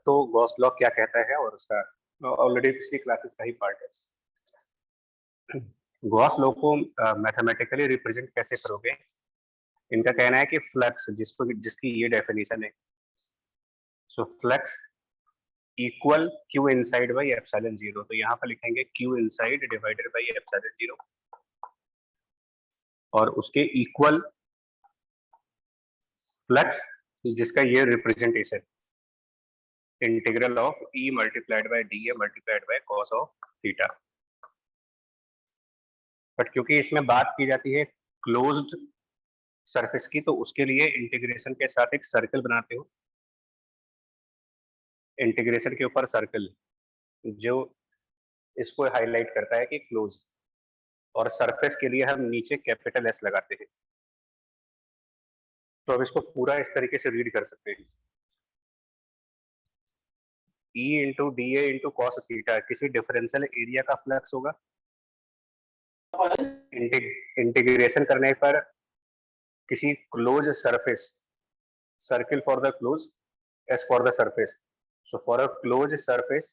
तो Gauss law क्या कहता है और उसका ऑलरेडी पिछली क्लासेस का ही पार्ट है। गॉस लॉ को मैथमेटिकली रिप्रेजेंट कैसे करोगे? इनका कहना है कि फ्लक्स जिसकी ये डेफिनेशन है, so flux equal Q inside by epsilon zero. तो यहाँ पर लिखेंगे Q inside divided by epsilon zero और उसके इक्वल फ्लक्स जिसका ये representation integral of E multiplied by D A multiplied by cos of theta. But क्योंकि इसमें बात की जाती है क्लोज्ड सरफेस की, तो उसके लिए इंटीग्रेशन के साथ एक सर्कल बनाते हो, इंटीग्रेशन के ऊपर सर्कल जो इसको हाईलाइट करता है कि क्लोज, और सरफेस के लिए हम नीचे कैपिटल एस लगाते हैं। तो अब इसको पूरा इस तरीके से रीड कर सकते हैं, E into D A into cos theta किसी डिफरेंशियल एरिया का फ्लक्स होगा। इंटीग्रेशन करने पर किसी close surface, circle for the close, S for the surface, so for a close surface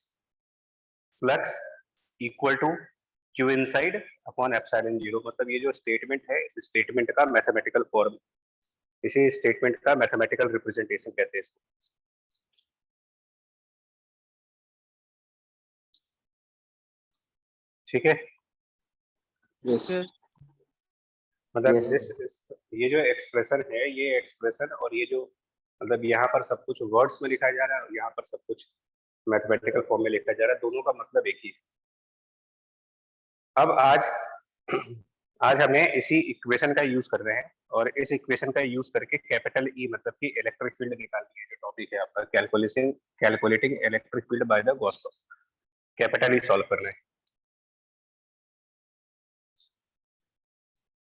flux equal to Q inside upon epsilon zero. मतलब ये जो statement है, इस स्टेटमेंट का मैथमेटिकल फॉर्म, इसी स्टेटमेंट का मैथमेटिकल रिप्रेजेंटेशन कहते हैं इसको। ठीक है? yes. मतलब ये जो एक्सप्रेशन है, ये एक्सप्रेशन और ये जो मतलब यहाँ पर सब कुछ वर्ड्स में लिखा जा रहा है और यहाँ पर सब कुछ मैथमेटिकल फॉर्म में लिखा जा रहा है, दोनों का मतलब एक ही है। अब आज हमें इसी इक्वेशन का यूज कर रहे हैं और इस इक्वेशन का यूज करके कैपिटल ई मतलब कि इलेक्ट्रिक फील्ड निकालनी है। जो टॉपिक है आपका calculating electric field by the Gauss law, capital E solve करना है।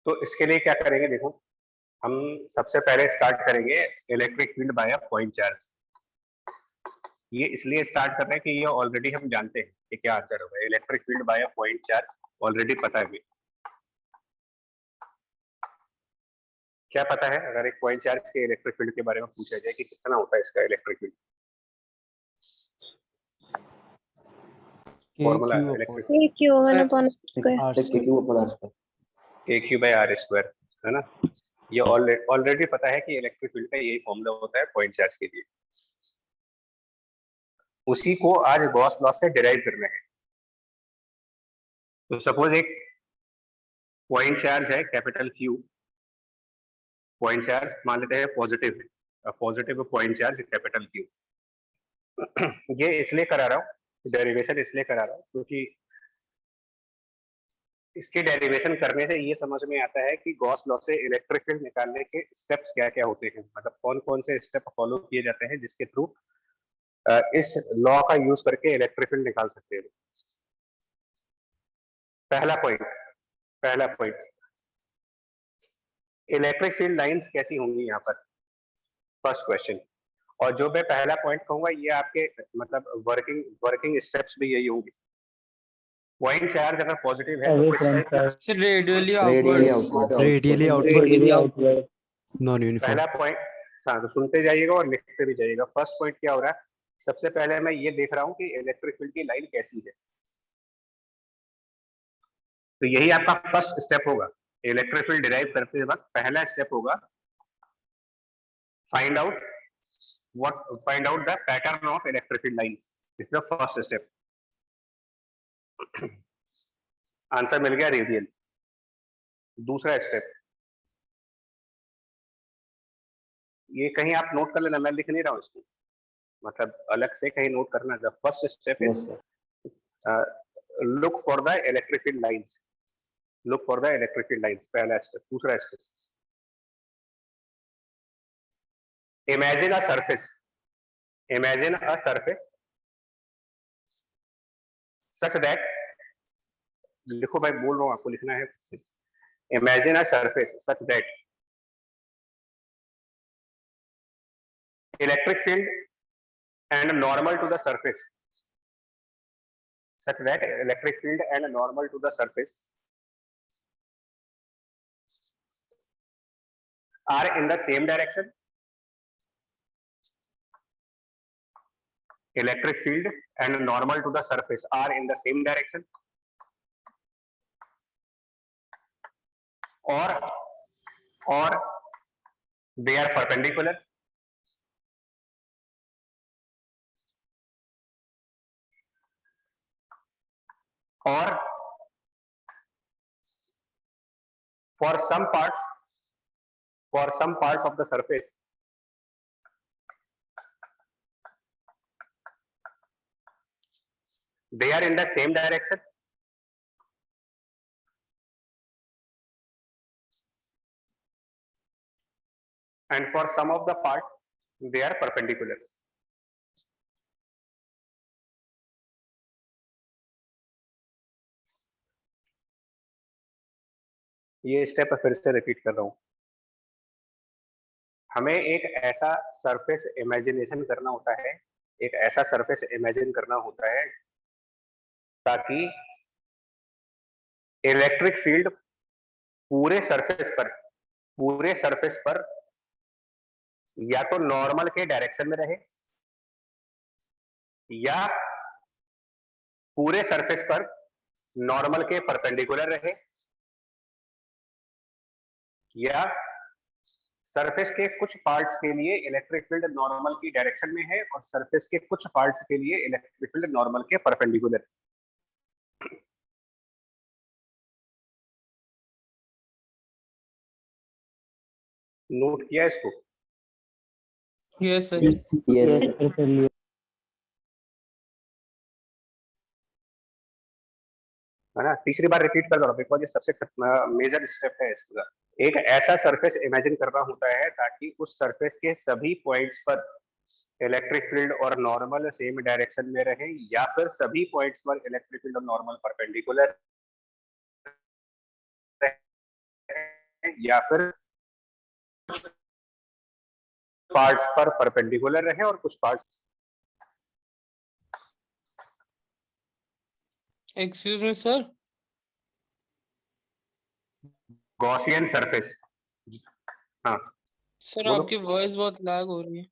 तो इसके लिए क्या करेंगे, देखो हम सबसे पहले स्टार्ट करेंगे electric field by a point charge. ये इसलिए स्टार्ट कर रहे हैं कि ये ऑलरेडी हम जानते हैं कि क्या आंसर होगा। Electric field by a point charge already पता है। क्या पता है? अगर एक पॉइंट चार्ज के इलेक्ट्रिक फील्ड के बारे में पूछा जाए कि कितना होता है इसका इलेक्ट्रिक फील्ड, फॉर्मूला इलेक्ट्रिक के क्यू बाय आर स्क्वायर, है ना? ये ऑलरेडी पता है कि इलेक्ट्रिक फील्ड का यही फॉर्मूला होता है पॉइंट चार्ज के लिए। उसी को आज गॉस लॉ से डिराइव करना है। तो सपोज एक पॉइंट चार्ज है कैपिटल क्यू, पॉइंट चार्ज मान लेते हैं पॉजिटिव है, positive point charge capital Q. ये इसलिए करा रहा हूँ, डेरिवेशन इसलिए करा रहा हूँ क्योंकि इसके डेरिवेशन करने से ये समझ में आता है कि गॉस लॉ से इलेक्ट्रिक फील्ड निकालने के स्टेप्स क्या क्या होते हैं, मतलब कौन कौन से स्टेप फॉलो किए जाते हैं जिसके थ्रू इस लॉ का यूज करके इलेक्ट्रिक फील्ड निकाल सकते हैं। पहला पॉइंट इलेक्ट्रिक फील्ड लाइंस कैसी होंगी यहाँ पर, फर्स्ट क्वेश्चन। और जो मैं पहला पॉइंट कहूंगा ये आपके मतलब वर्किंग स्टेप्स भी यही होंगे। पॉइंट चार्ज अगर पॉजिटिव है तो रेडियली आउटवर्ड नॉन यूनिफॉर्म। पहला पॉइंट, हाँ तो सुनते जाइएगा और लिखते भी जाइएगा। फर्स्ट पॉइंट क्या हो रहा है, सबसे पहले मैं ये देख रहा हूँ कि इलेक्ट्रिक फील्ड की लाइन कैसी है। तो यही आपका फर्स्ट स्टेप होगा इलेक्ट्रिक फील्ड डिराइव करते वक्त। पहला स्टेप होगा find out the pattern of electric field lines. Is the first step. Answer मिल गया रेडियल। दूसरा स्टेप, ये कहीं आप नोट कर लेना, मैं लिख नहीं रहा हूँ इसको, मतलब अलग से कहीं नोट करना। The first step is look for the electric field lines, look for the electric field lines, पहला स्टेप। दूसरा step, imagine a surface such that, लिखो भाई, बोल रहा हूँ आपको लिखना है। Imagine a surface such that electric field and normal to the surface, such that electric field and normal to the surface are in the same direction. electric field and normal to the surface are in the same direction, or they are perpendicular, or for some parts of the surface they are in the same direction, and for some of the part they are perpendicular. ये step फिर से repeat कर रहा हूं। हमें एक ऐसा surface imagination करना होता है, एक ऐसा सरफेस इमेजिन करना होता है ताकि इलेक्ट्रिक फील्ड पूरे सरफेस पर या तो नॉर्मल के डायरेक्शन में रहे, या पूरे सरफेस पर नॉर्मल के परपेंडिकुलर रहे, या सरफेस के कुछ पार्ट्स के लिए इलेक्ट्रिक फील्ड नॉर्मल की डायरेक्शन में है और सरफेस के कुछ पार्ट्स के लिए इलेक्ट्रिक फील्ड नॉर्मल के परपेंडिकुलर। नोट किया इसको? Yes sir. है ना? तीसरी बार रिपीट कर रहा हूं बिकॉज ये सबसे मेजर स्टेप है इसका। एक ऐसा सरफेस इमेजिन करना होता है ताकि उस सरफेस के सभी पॉइंट्स पर इलेक्ट्रिक फील्ड और नॉर्मल सेम डायरेक्शन में रहे, या फिर सभी पॉइंट्स पर इलेक्ट्रिक फील्ड और नॉर्मल परपेंडिकुलर, या फिर पार्ट्स पर परपेंडिकुलर रहे और कुछ parts. Excuse me sir. Gaussian surface. हाँ सर आपकी वॉइस बहुत लैग हो रही है।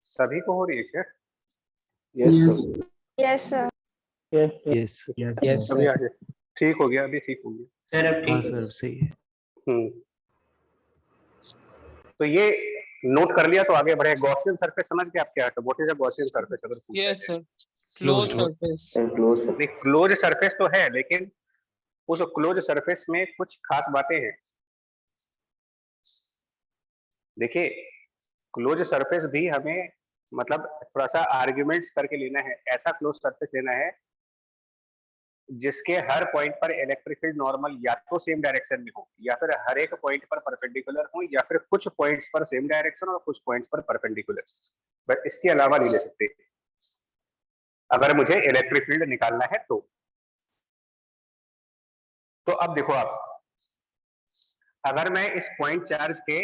सभी को हो रही है क्या? Yes, sir. Yes, sir. Yes. Yes. अभी आगे ठीक हो गया, अभी ठीक हो गया। सर अब हाँ ठीक सर सही है। तो ये नोट कर लिया तो आगे बढ़े। गॉसियन सरफेस समझ गए आप क्या है? What is a Gaussian surface? अगर yes sir. Close surface. Close surface तो है, लेकिन उस क्लोज सरफेस में कुछ खास बातें हैं। देखिए क्लोज सरफेस भी हमें मतलब थोड़ा सा आर्ग्यूमेंट्स करके लेना है। ऐसा क्लोज सरफेस लेना है जिसके हर पॉइंट पर इलेक्ट्रिक फील्ड नॉर्मल या तो सेम डायरेक्शन में हो, या फिर हर एक पॉइंट पर परपेंडिकुलर हो, या फिर कुछ पॉइंट्स पर सेम डायरेक्शन और कुछ पॉइंट्स पर परपेंडिकुलर, बट इसके अलावा नहीं ले सकते अगर मुझे इलेक्ट्रिक फील्ड निकालना है तो। अब देखो आप, अगर मैं इस पॉइंट चार्ज के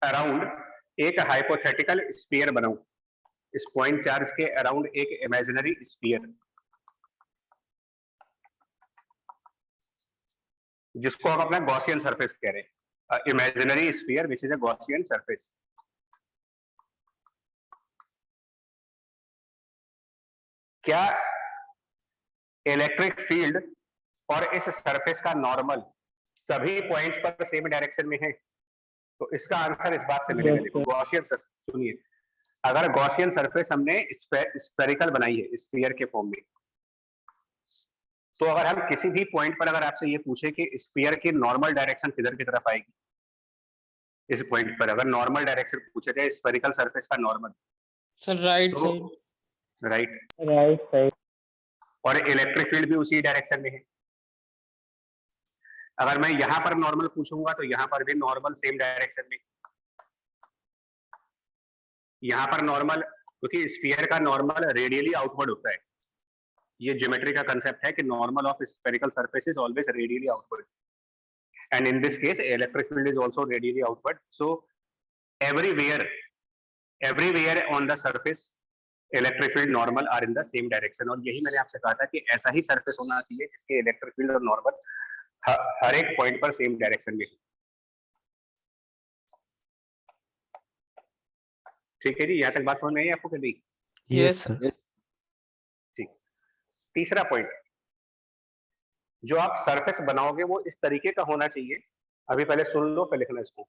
अराउंड एक हाइपोथेटिकल स्फीयर बनाऊं, इस पॉइंट चार्ज के अराउंड एक इमेजिनरी स्फीयर, जिसको हम अपना गॉसियन सरफेस कह रहे हैं, imaginary sphere which is a Gaussian surface. क्या इलेक्ट्रिक फील्ड और इस सरफेस का नॉर्मल सभी पॉइंट्स पर सेम डायरेक्शन में है? तो इसका आंसर इस बात से मिलेगा। देखो गॉसियन, सुनिए, अगर गॉसियन सरफेस हमने स्फेरिकल बनाई है स्फीयर के फॉर्म में, तो अगर हम किसी भी पॉइंट पर अगर आपसे ये पूछे कि स्फीयर की नॉर्मल डायरेक्शन किधर की तरफ आएगी, इस पॉइंट पर अगर नॉर्मल डायरेक्शन पूछे जाए स्फेरिकल सरफेस का नॉर्मल, सर राइट तो साइड। राइट साइड, और इलेक्ट्रिक फील्ड भी उसी डायरेक्शन में है। अगर मैं यहां पर नॉर्मल पूछूंगा तो यहां पर भी नॉर्मल सेम डायरेक्शन में। यहां पर नॉर्मल, क्योंकि स्फीयर का नॉर्मल रेडियली आउटवर्ड होता है। ये ज्योमेट्री का कंसेप्ट है कि normal of spherical surface is always radially outward, and in this case electric field is also radially outward, so everywhere on the surface electric field normal are in the same direction। और यही मैंने आपसे कहा था कि ऐसा ही surface होना चाहिए जिसके इलेक्ट्रिक फील्ड और नॉर्मल हर एक पॉइंट पर सेम डायरेक्शन में। ठीक है जी, यहाँ तक बात समझ में आई आपको कि नहीं? Yes sir. ठीक। तीसरा पॉइंट, जो आप सरफेस बनाओगे वो इस तरीके का होना चाहिए, अभी पहले सुन लो फिर लिखना इसको।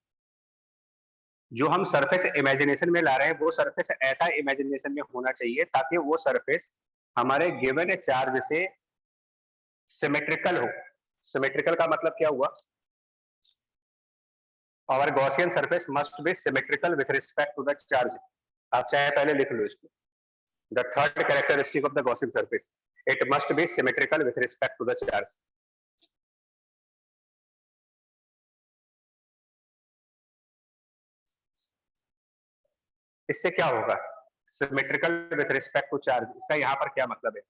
जो हम सरफेस इमेजिनेशन में ला रहे हैं वो सरफेस ऐसा इमेजिनेशन में होना चाहिए ताकि वो सरफेस हमारे गिवन चार्ज से सिमेट्रिकल हो। सिमेट्रिकल का मतलब क्या हुआ? Our Gaussian surface must be symmetrical with respect to the charge. आप चाहे पहले लिख लो इसको। The third characteristic of the Gaussian surface, it must be symmetrical with respect to the charge. इससे क्या होगा? Symmetrical with respect to charge, इसका यहाँ पर क्या मतलब है?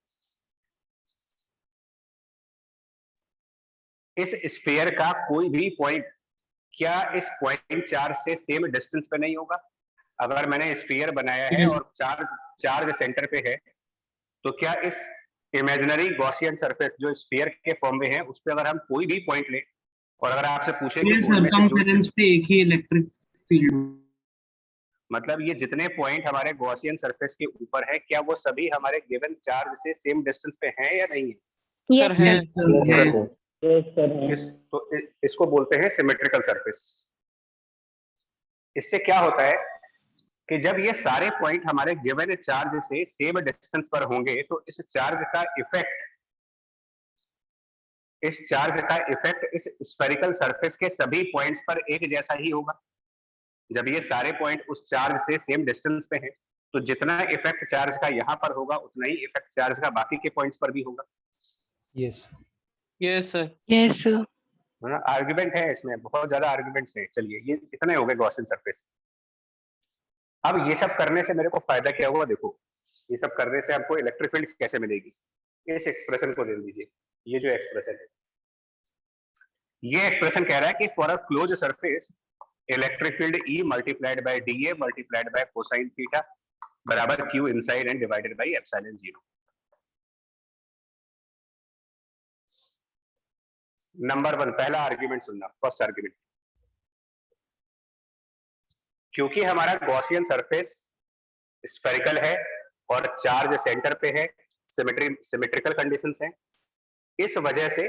इस स्फीयर का कोई भी पॉइंट क्या इस पॉइंट चार्ज से सेम डिस्टेंस पे नहीं होगा? अगर मैंने स्फीयर बनाया है और चार्ज सेंटर पे है, तो क्या इस इमेजिनरी गॉसियन सरफेस जो स्फीयर के फॉर्म में है उस पे अगर हम कोई भी पॉइंट लें और अगर आपसे पूछे कि सर्कमफेरेंस पे एक ही इलेक्ट्रिक फील्ड, मतलब ये जितने पॉइंट हमारे गॉसियन सरफेस के ऊपर है क्या वो सभी हमारे गिवन चार्ज से सेम डिस्टेंस पे हैं या नहीं है? सर है। तो इसको बोलते हैं सिमेट्रिकल सरफेस। इससे क्या होता है कि जब ये सारे पॉइंट हमारे गिवन चार्ज से सेम डिस्टेंस पर होंगे तो इस चार्ज का इफेक्ट इस स्फेरिकल सरफेस के सभी पॉइंट्स पर एक जैसा ही होगा। जब ये सारे पॉइंट उस चार्ज से सेम डिस्टेंस पे हैं तो जितना इफेक्ट चार्ज का यहाँ पर होगा उतना ही इफेक्ट चार्ज का बाकी के पॉइंट्स पर भी होगा। Yes yes sir. Yes sir. Argument है इसमें, बहुत ज्यादा आर्ग्यूमेंट्स हैं। चलिए ये इतने हो गए गॉसियन सरफेस। अब ये सब करने से मेरे को फायदा क्या हुआ? देखो, ये सब करने से हमको इलेक्ट्रिक फील्ड कैसे मिलेगी? इस एक्सप्रेशन को दे दीजिए। ये जो एक्सप्रेशन है, ये एक्सप्रेशन कह रहा है कि for a close surface electric field E multiplied by dA multiplied by cosine theta बराबर Q inside and divided by epsilon 0। Number 1 पहला आर्ग्यूमेंट सुनना, फर्स्ट आर्ग्यूमेंट, क्योंकि हमारा गॉसियन सरफेस स्फेरिकल है और चार्ज सेंटर पे है, सिमेट्रिकल कंडीशंस हैं, इस वजह से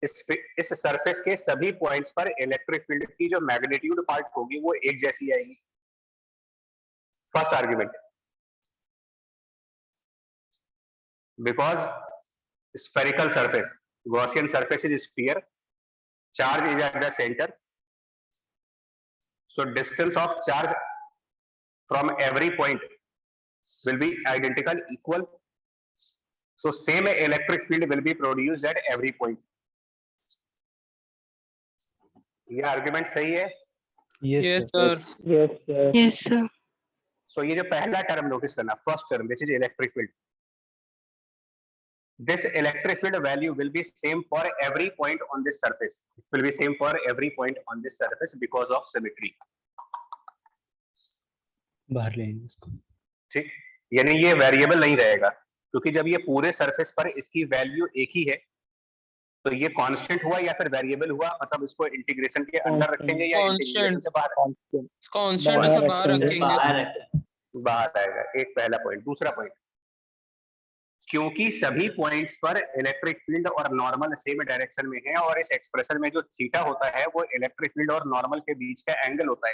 इस सरफेस के सभी पॉइंट्स पर इलेक्ट्रिक फील्ड की जो मैग्नीट्यूड पार्ट होगी वो एक जैसी आएगी। First argument, because spherical surface, Gaussian surface is sphere, charge is at the centre, so distance of charge from every point will be identical, equal, so same electric field will be produced at every point. ये argument सही है? Yes sir. Yes sir. So ये जो पहला term notice करना, first term, this is electric field. This electric field value will be same for every point on this surface. It will be same for every point on this surface because of symmetry. बाहर ले आएंगे इसको। ठीक, यानी ये variable नहीं रहेगा, क्योंकि जब ये पूरे सरफेस पर इसकी वैल्यू एक ही है तो ये कांस्टेंट हुआ या फिर वेरिएबल हुआ? मतलब इसको इंटीग्रेशन के अंदर रखेंगे या इंटीग्रेशन से बाहर? कांस्टेंट से बाहर रखेंगे। बाहर आएगा। एक पहला पॉइंट। दूसरा पॉइंट, क्योंकि सभी पॉइंट्स पर इलेक्ट्रिक फील्ड और नॉर्मल सेम डायरेक्शन में है और इस एक्सप्रेशन में जो थीटा होता है वो इलेक्ट्रिक फील्ड और नॉर्मल के बीच का एंगल होता है,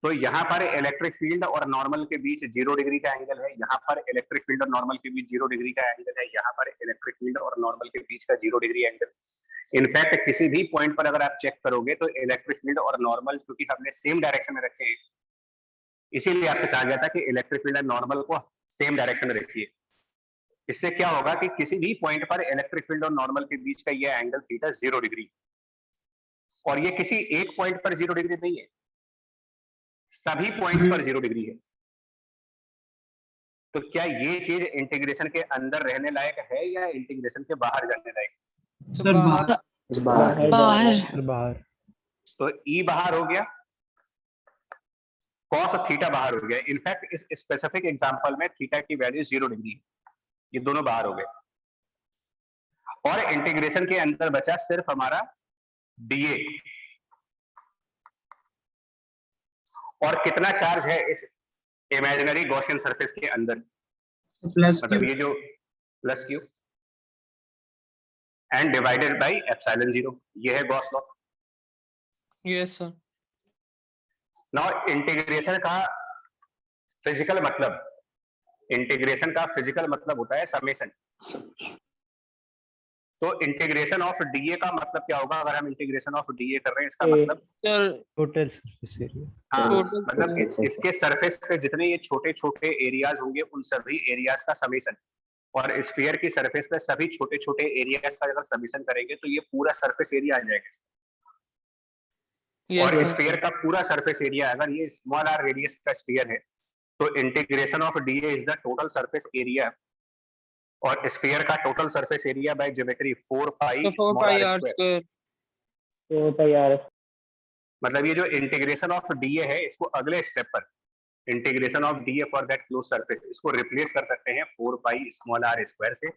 तो यहाँ पर इलेक्ट्रिक फील्ड और नॉर्मल के बीच 0 डिग्री का एंगल है, यहाँ पर इलेक्ट्रिक फील्ड और नॉर्मल के बीच 0 डिग्री का एंगल है, यहाँ पर इलेक्ट्रिक फील्ड और नॉर्मल के बीच का 0 डिग्री एंगल। इनफैक्ट किसी भी पॉइंट पर अगर आप चेक करोगे तो इलेक्ट्रिक फील्ड और नॉर्मल, क्योंकि हमने सेम डायरेक्शन में रखे हैं, इसीलिए आपसे कहा गया था कि इलेक्ट्रिक फील्ड और नॉर्मल को सेम डायरेक्शन में रखिए। इससे क्या होगा कि किसी भी पॉइंट पर इलेक्ट्रिक फील्ड और नॉर्मल के बीच का ये एंगल थीटा 0 डिग्री, और ये किसी एक पॉइंट पर 0 डिग्री नहीं है, सभी पॉइंट्स पर 0 डिग्री है। तो क्या ये चीज इंटीग्रेशन के अंदर रहने लायक है या इंटीग्रेशन के बाहर जाने लायक? बाहर। तो ई बाहर हो गया, कॉस थीटा बाहर हो गया। इनफैक्ट इस स्पेसिफिक एग्जांपल में थीटा की वैल्यू 0 डिग्री है, ये दोनों बाहर हो गए और इंटीग्रेशन के अंदर बचा सिर्फ हमारा डीए। और कितना चार्ज है इस इमेजिनरी गॉसियन सरफेस के अंदर, प्लस मतलब ये जो plus Q and divided by epsilon 0, ये है Gauss law. Yes, sir. Now integration का फिजिकल मतलब होता है समेशन। तो इंटीग्रेशन ऑफ डीए का मतलब क्या होगा? अगर हम इंटीग्रेशन ऑफ डीए कर रहे हैं, इसका मतलब Sir, टोटल सरफेस एरिया। हाँ, total मतलब इसके सरफेस पे जितने ये छोटे छोटे एरियाज होंगे उन सभी एरियाज का समेशन, और स्फीयर की सरफेस पे सभी छोटे छोटे एरियाज का अगर समेशन करेंगे तो ये पूरा सरफेस एरिया आ जाएगा। yes, और sir. स्फीयर का पूरा सरफेस एरिया, अगर ये स्मॉल आर रेडियस का स्फीयर है तो integration of d A is the total surface area, और स्फीयर का total surface area by geometry 4 pi So 4 small pi r r square. square. मतलब ये जो इंटीग्रेशन ऑफ डीए है, इसको अगले स्टेप पर integration of DA for that close surface, इसको रिप्लेस कर सकते हैं 4 पाई स्मॉल आर स्क्वायर से।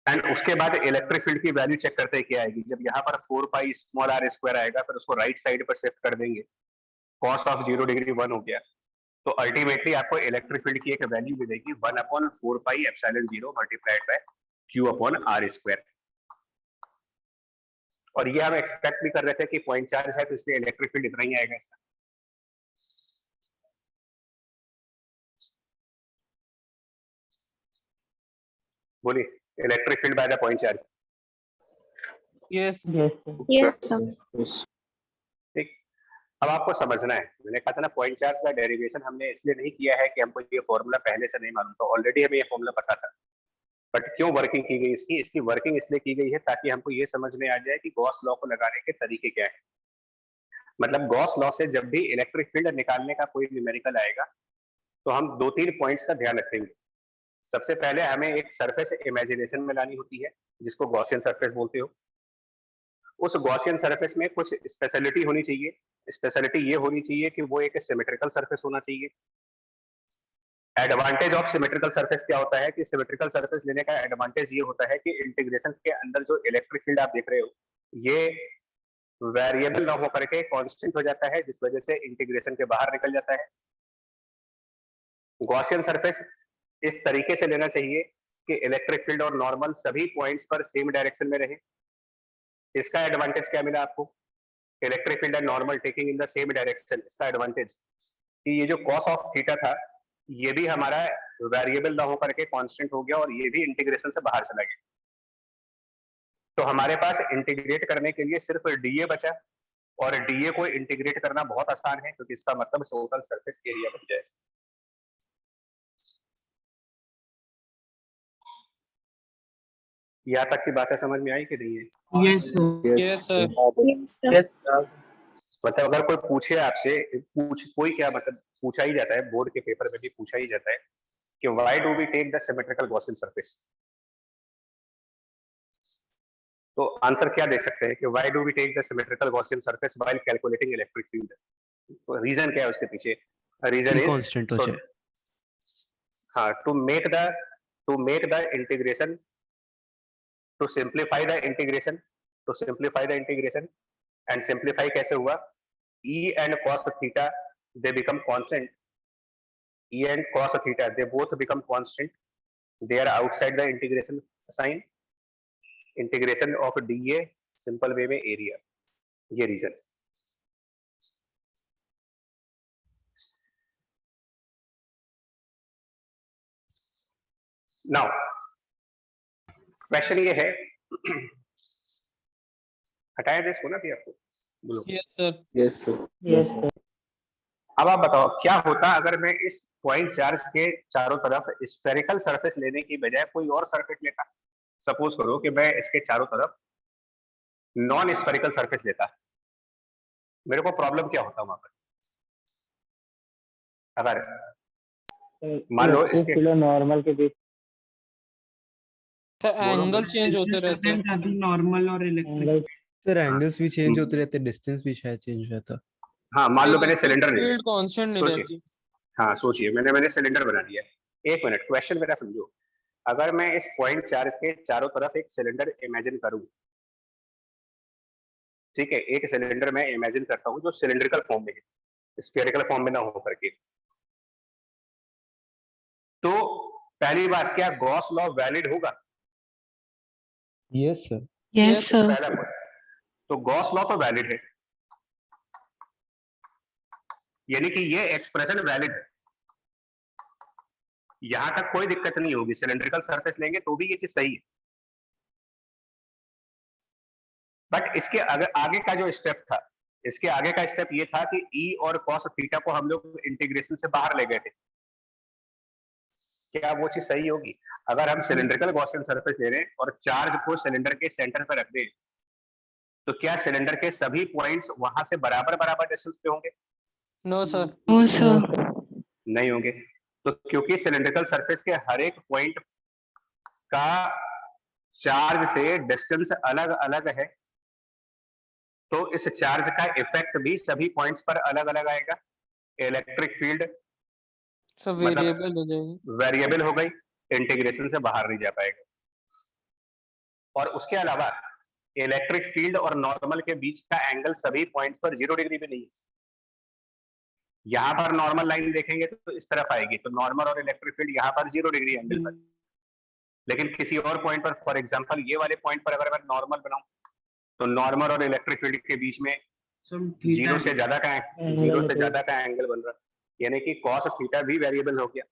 एंड उसके बाद इलेक्ट्रिक फील्ड की वैल्यू चेक करते क्या आएगी। जब यहाँ पर 4 पाई स्मॉल आर स्क्वायर आएगा, फिर उसको राइट साइड पर शिफ्ट कर देंगे, cos ऑफ 0 डिग्री 1 हो गया, तो अल्टीमेटली आपको इलेक्ट्रिक फील्ड की एक वैल्यू मिलेगी 1/4 pi epsilon 0 multiplied by q/r square. और ये हम एक्सपेक्ट भी कर रहे थे कि पॉइंट चार्ज है, तो इसलिए इलेक्ट्रिक फील्ड इतना ही आएगा इसका। बोलिए, electric field by the point charge. Yes. Yes, sir. ठीक, अब आपको समझना है, मैंने कहा था ना पॉइंट चार्ज का डेरिवेशन हमने इसलिए नहीं किया है कि हमको ये फॉर्मूला पहले से नहीं मालूम था, ऑलरेडी हमें ये फॉर्मूला पता था। बट क्यों वर्किंग की गई इसकी वर्किंग इसलिए की गई है ताकि हमको ये समझ में आ जाए कि गॉस लॉ को लगाने के तरीके क्या है। मतलब गॉस लॉ से जब भी इलेक्ट्रिक फील्ड निकालने का कोई न्यूमेरिकल आएगा तो हम 2-3 पॉइंट्स का ध्यान रखेंगे। सबसे पहले हमें एक सरफेस इमेजिनेशन में लानी होती है, जिसको गॉसियन सरफेस बोलते हो। उस गॉसियन सरफेस में कुछ स्पेशलिटी होनी चाहिए। स्पेशलिटी ये होनी चाहिए कि वो एक सिमेट्रिकल सरफेस होना चाहिए। एडवांटेज ऑफ सिमेट्रिकल सरफेस क्या होता है कि सिमेट्रिकल सरफेस लेने का एडवांटेज ये होता है कि इंटीग्रेशन के अंदर जो इलेक्ट्रिक फील्ड आप देख रहे हो ये वेरिएबल ना होकर के कांस्टेंट हो जाता है, जिस वजह से इंटीग्रेशन के बाहर निकल जाता है। गॉसियन सरफेस इस तरीके से लेना चाहिए कि इलेक्ट्रिक फील्ड और नॉर्मल सभी पॉइंट्स पर सेम डायरेक्शन में रहे। इसका एडवांटेज क्या मिला आपको? Electric field and normal taking in the same direction. इसका एडवांटेज कि ये जो कॉस ऑफ थीटा था ये भी हमारा वेरिएबल ना होकर के कांस्टेंट हो गया और ये भी इंटीग्रेशन से बाहर चला गया। तो हमारे पास इंटीग्रेट करने के लिए सिर्फ डीए बचा, और डीए को इंटीग्रेट करना बहुत आसान है क्योंकि इसका मतलब टोटल सरफेस एरिया बन जाए। यहाँ तक की बातें समझ में आई कि नहीं है? Yes sir. Yes, sir. Yes, sir. मतलब अगर कोई पूछे आपसे, कोई क्या मतलब पूछा ही जाता है, बोर्ड के पेपर में भी पूछा ही जाता है कि why do we take the symmetrical Gaussian surface, तो आंसर क्या दे सकते हैं कि why do we take the symmetrical Gaussian surface while calculating electric field. तो रीजन क्या है उसके पीछे? रीजन इज कांस्टेंट हो जाए। हाँ, to make the integration, to simplify the integration, and simplify कैसे हुआ? E and cos theta they become constant. E and cos theta they both become constant. They are outside the integration sign. Integration of dA simple way में area, ये reason. Now question ये है, हटाया दे इसको ना भी आपको बोलो। Yes, sir. अब आप बताओ क्या होता अगर मैं इस पॉइंट चार्ज के चारों तरफ स्फेरिकल सरफेस लेने की बजाय कोई और सरफेस लेता। सपोज करो कि मैं इसके चारों तरफ नॉन स्फेरिकल सरफेस लेता, मेरे को प्रॉब्लम क्या होता वहां पर? अगर मान लो इसके नॉर्मल के बीच सर एंगल चेंज होते रहते हैं। नॉर्मल और इलेक्ट्रिक सर एंगल्स भी चेंज होते रहते, डिस्टेंस भी शायद चेंज हो जाता। हाँ, मान लो मैंने सिलेंडर ले लिया। फील्ड कांस्टेंट नहीं सोचिए। रहती। हाँ सोचिए, मैंने सिलेंडर बना दिया। एक मिनट, क्वेश्चन मेरा समझो। अगर मैं इस पॉइंट चार्ज के चारों तरफ एक सिलेंडर इमेजिन करूं, ठीक है, एक सिलेंडर मैं इमेजिन करता हूं जो सिलिंड्रिकल फॉर्म में है, स्फेरिकल फॉर्म में ना हो करके। तो पहली बात, क्या गॉस लॉ वैलिड होगा? Yes, sir. Yes, sir. पहला पॉइंट, तो गॉस लॉ तो वैलिड है, यानी कि ये एक्सप्रेशन वैलिड है, यहां तक कोई दिक्कत नहीं होगी। सिलिंड्रिकल सरफेस लेंगे तो भी ये चीज सही है। बट इसके आगे का जो स्टेप था, इसके आगे का स्टेप ये था कि ई और कॉस थीटा को हम लोग इंटीग्रेशन से बाहर ले गए थे। क्या वो चीज सही होगी? अगर हम सिलिंड्रिकल गॉसियन सरफेस ले रहे हैं और चार्ज को सिलेंडर के सेंटर पर रख दें, तो क्या सिलेंडर के सभी पॉइंट्स वहां से बराबर बराबर डिस्टेंस पे होंगे? No sir. No, sir. नहीं होंगे। तो क्योंकि सिलिंड्रिकल सरफेस के हर एक पॉइंट का चार्ज से डिस्टेंस अलग अलग है, तो इस चार्ज का इफेक्ट भी सभी पॉइंट्स पर अलग अलग आएगा। इलेक्ट्रिक फील्ड सर वेरिएबल हो जाएगी। वेरिएबल हो गई, इंटीग्रेशन से बाहर नहीं जा पाएगा। और उसके अलावा इलेक्ट्रिक फील्ड और नॉर्मल के बीच का एंगल सभी पॉइंट्स पर 0 डिग्री भी नहीं है। यहां पर नॉर्मल लाइन देखेंगे तो इस तरफ आएगी, तो नॉर्मल और इलेक्ट्रिक फील्ड यहां पर 0 डिग्री एंगल पर। लेकिन किसी और पॉइंट पर, फॉर एग्जांपल ये वाले पॉइंट पर अगर मैं नॉर्मल बनाऊं, तो नॉर्मल और इलेक्ट्रिक फील्ड के बीच में जीरो से ज्यादा का एंगल बन रहा है, यानी कि कॉस थीटा भी वेरिएबल हो गया।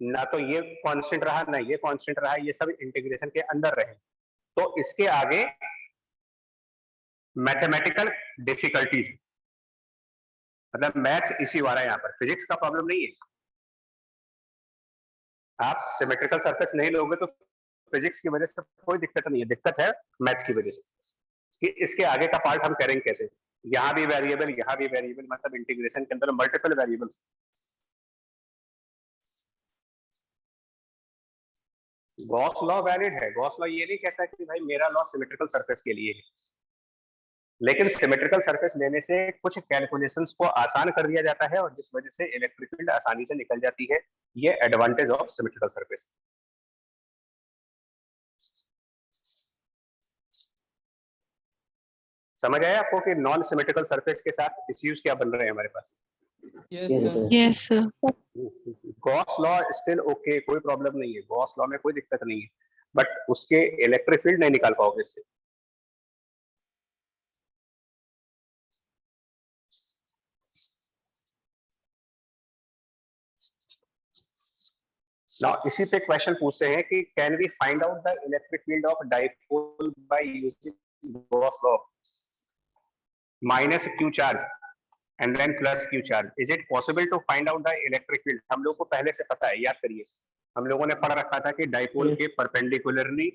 ना तो ये कांस्टेंट रहा, ना ये कांस्टेंट रहा, ये सब इंटीग्रेशन के अंदर रहे। तो इसके आगे मैथमेटिकल डिफिकल्टीज, मतलब मैथ्स इश्यू आ रहा है यहाँ पर, फिजिक्स का प्रॉब्लम नहीं है। आप सिमेट्रिकल सरफेस नहीं लोगे तो फिजिक्स की वजह से कोई दिक्कत नहीं है, दिक्कत है मैथ्स की वजह से कि इसके आगे का पार्ट हम करेंगे कैसे। यहाँ भी वेरिएबल, यहाँ भी वेरिएबल, मतलब इंटीग्रेशन के अंदर multiple variables. Gauss law valid है। गॉस लॉ ये नहीं कहता कि भाई मेरा लॉ सिमेट्रिकल सरफेस के लिए है, लेकिन सिमेट्रिकल सरफेस लेने से कुछ कैलकुलेशंस को आसान कर दिया जाता है और जिस वजह से इलेक्ट्रिक फील्ड आसानी से निकल जाती है। ये एडवांटेज ऑफ सिमेट्रिकल सरफेस। समझ आया आपको कि नॉन सिमेट्रिकल सरफेस के साथ इश्यूज क्या बन रहे हैं हमारे पास? Yes sir. Yes, sir. Gauss law still okay, कोई प्रॉब्लम नहीं है, गॉस लॉ में कोई दिक्कत नहीं है, बट उसके इलेक्ट्रिक फील्ड नहीं निकाल पाओगे इससे। नाउ इसी पे क्वेश्चन पूछते हैं कि can we find out the electric field of dipole by using Gauss law minus q charge and then plus q charge. Is it possible to find out the electric field? हम लोग को पहले से पता है, याद करिए, हम लोगों ने पढ़ रखा था कि डाइपोल के परपेंडिकुलरली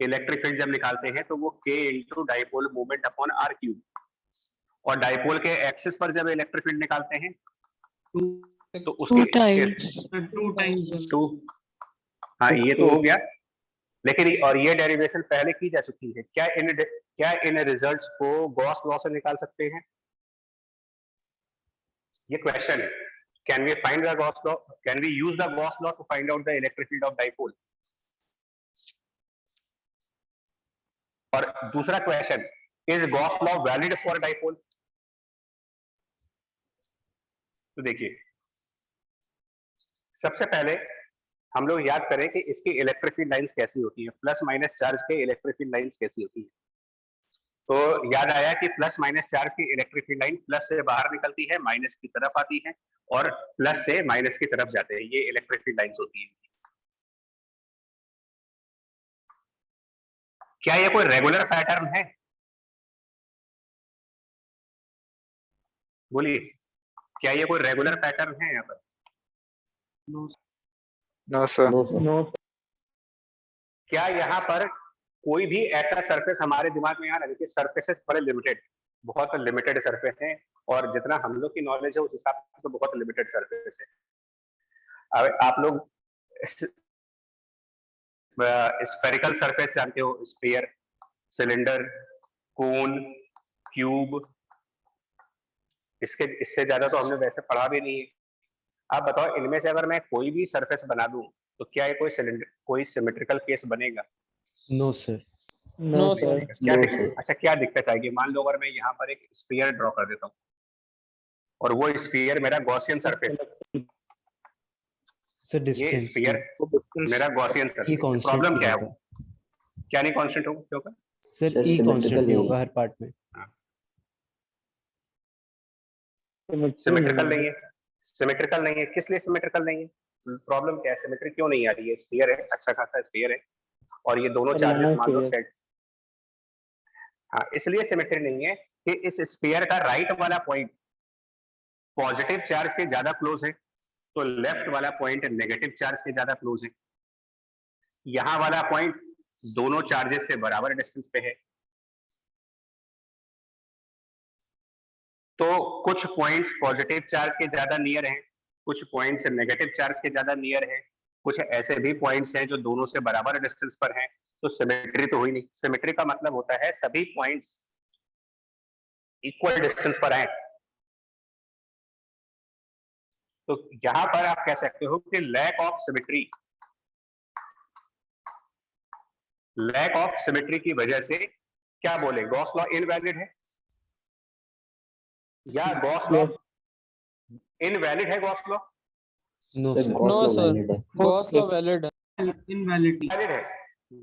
इलेक्ट्रिक फील्ड जब निकालते हैं तो वो k into dipole moment upon r cube, और डाइपोल के एक्सिस पर जब इलेक्ट्रिक फील्ड निकालते हैं तो उसके टू टाइम्स टू, हाँ ये तो हो गया, लेकिन और ये डेरिवेशन पहले की जा चुकी है। क्या इन रिजल्ट्स को गॉस लॉ से निकाल सकते हैं? ये क्वेश्चन है। Can we find the Gauss law, can we use the Gauss law to find out the electric field of dipole? और दूसरा question, is Gauss law valid for dipole? तो देखिए, सबसे पहले हम लोग याद करें कि इसकी इलेक्ट्रिक फील्ड लाइंस कैसी होती है, प्लस माइनस चार्ज के इलेक्ट्रिक फील्ड लाइंस कैसी होती है। तो याद आया कि प्लस माइनस चार्ज की इलेक्ट्रिक फील्ड लाइन प्लस से बाहर निकलती है, माइनस की तरफ आती है, और प्लस से माइनस की तरफ जाते हैं, ये इलेक्ट्रिक फील्ड लाइंस होती है। क्या ये कोई रेगुलर पैटर्न है? बोलिए, क्या ये कोई रेगुलर पैटर्न है यहाँ पर? No sir. क्या यहाँ पर कोई भी ऐसा सरफेस हमारे दिमाग में आ रहा है? देखिए सरफेसेस बड़े लिमिटेड, बहुत लिमिटेड सरफेस हैं, और जितना हम लोग की नॉलेज है उस हिसाब से तो बहुत लिमिटेड सरफेस है। अब आप लोग स्फेरिकल सरफेस जानते हो, स्फीयर, सिलेंडर, कोन, क्यूब, इससे ज्यादा तो हमने वैसे पढ़ा भी नहीं है। आप बताओ, इनमें से अगर मैं कोई भी सरफेस बना दूं तो क्या ये कोई सिमेट्रिकल केस बनेगा? No, sir. नो सर क्या दिक्कत, अच्छा क्या दिक्कत आएगी? मान लो अगर मैं यहाँ पर एक स्फीयर ड्रॉ कर देता हूँ और वो स्फीयर मेरा गॉसियन सरफेस, सर ये डिस्टेंस स्फीयर मेरा गॉसियन ई सरफेस, कांस्टेंट प्रॉब्लम नहीं क्या है? होगा वो क्या नहीं कांस्टेंट होगा, क्या होगा? सर ई कांस्टेंट नहीं होगा हर पार्ट में। सिमेट्रिकल नहीं है, सिमेट्रिकल नहीं है। किस लिए सिमेट्रिकल नहीं है? प्रॉब्लम क्या है? सिमेट्री क्यों नहीं आ रही है? स्फीयर है, अच्छा खासा स्फीयर है और ये दोनों चार्जेस मान लो सेट, हाँ इसलिए सिमेट्री नहीं है कि इस स्फीयर का राइट वाला पॉइंट पॉजिटिव चार्ज के ज्यादा क्लोज है तो लेफ्ट वाला पॉइंट नेगेटिव चार्ज के ज्यादा क्लोज है। यहां वाला पॉइंट दोनों चार्जेस से बराबर डिस्टेंस पे है। तो कुछ पॉइंट्स पॉजिटिव चार्ज के ज्यादा नियर हैं, कुछ पॉइंट्स नेगेटिव चार्ज के ज्यादा नियर हैं, कुछ ऐसे भी पॉइंट्स हैं जो दोनों से बराबर डिस्टेंस पर हैं। तो सिमेट्री तो हुई नहीं। सिमेट्री का मतलब होता है सभी पॉइंट्स इक्वल डिस्टेंस पर हैं। तो यहां पर आप कह सकते हो कि लैक ऑफ सिमेट्री की वजह से क्या बोले, गॉस लॉ इनवैलिड है या गॉस लॉ इनवैलिड है? Gauss law no sir no sir Gauss law valid है। Invalidity. वैलिड है,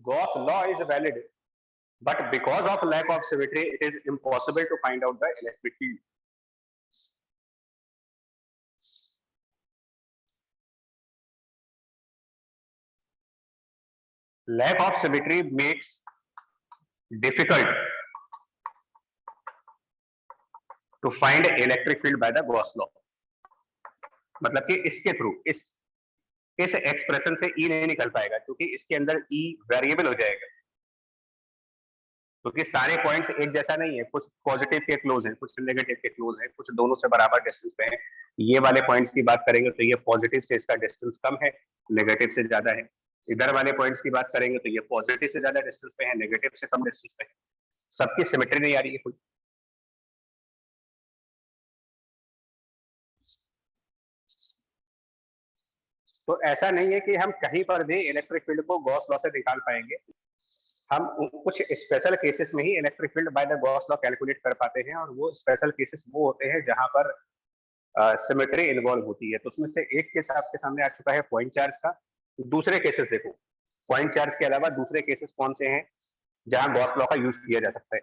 Gauss law is valid, but because of lack of symmetry it is impossible to find out the electric field. Lack of symmetry makes difficult to find electric field by the Gauss law. मतलब कि इसके through इस expression से E नहीं निकल पाएगा क्योंकि इसके अंदर E वेरिएबल हो जाएगा, क्योंकि सारे पॉइंट्स एक जैसा नहीं है। कुछ पॉजिटिव के क्लोज हैं, कुछ नेगेटिव के क्लोज हैं, कुछ दोनों से बराबर डिस्टेंस पे हैं। ये वाले पॉइंट्स की बात करेंगे तो ये पॉजिटिव से इसका डिस्टेंस कम है, नेगेटिव से ज्यादा है। इधर वाले पॉइंट्स की बात करेंगे तो ये पॉजिटिव से ज्यादा डिस्टेंस पे है, नेगेटिव से कम डिस्टेंस पे है। सबकी सिमेट्री नहीं आ रही है कोई। तो ऐसा नहीं है कि हम कहीं पर भी इलेक्ट्रिक फील्ड को गॉस लॉ से निकाल पाएंगे। हम कुछ स्पेशल केसेस में ही electric field by the Gauss law calculate कर पाते हैं और वो स्पेशल केसेस वो होते हैं जहां पर सिमेट्री इन्वॉल्व होती है। तो उसमें से एक केस आपके सामने आ चुका है पॉइंट चार्ज का। दूसरे केसेस देखो, पॉइंट चार्ज के अलावा दूसरे केसेस कौन से हैं जहां गॉस लॉ का यूज किया जा सकता है?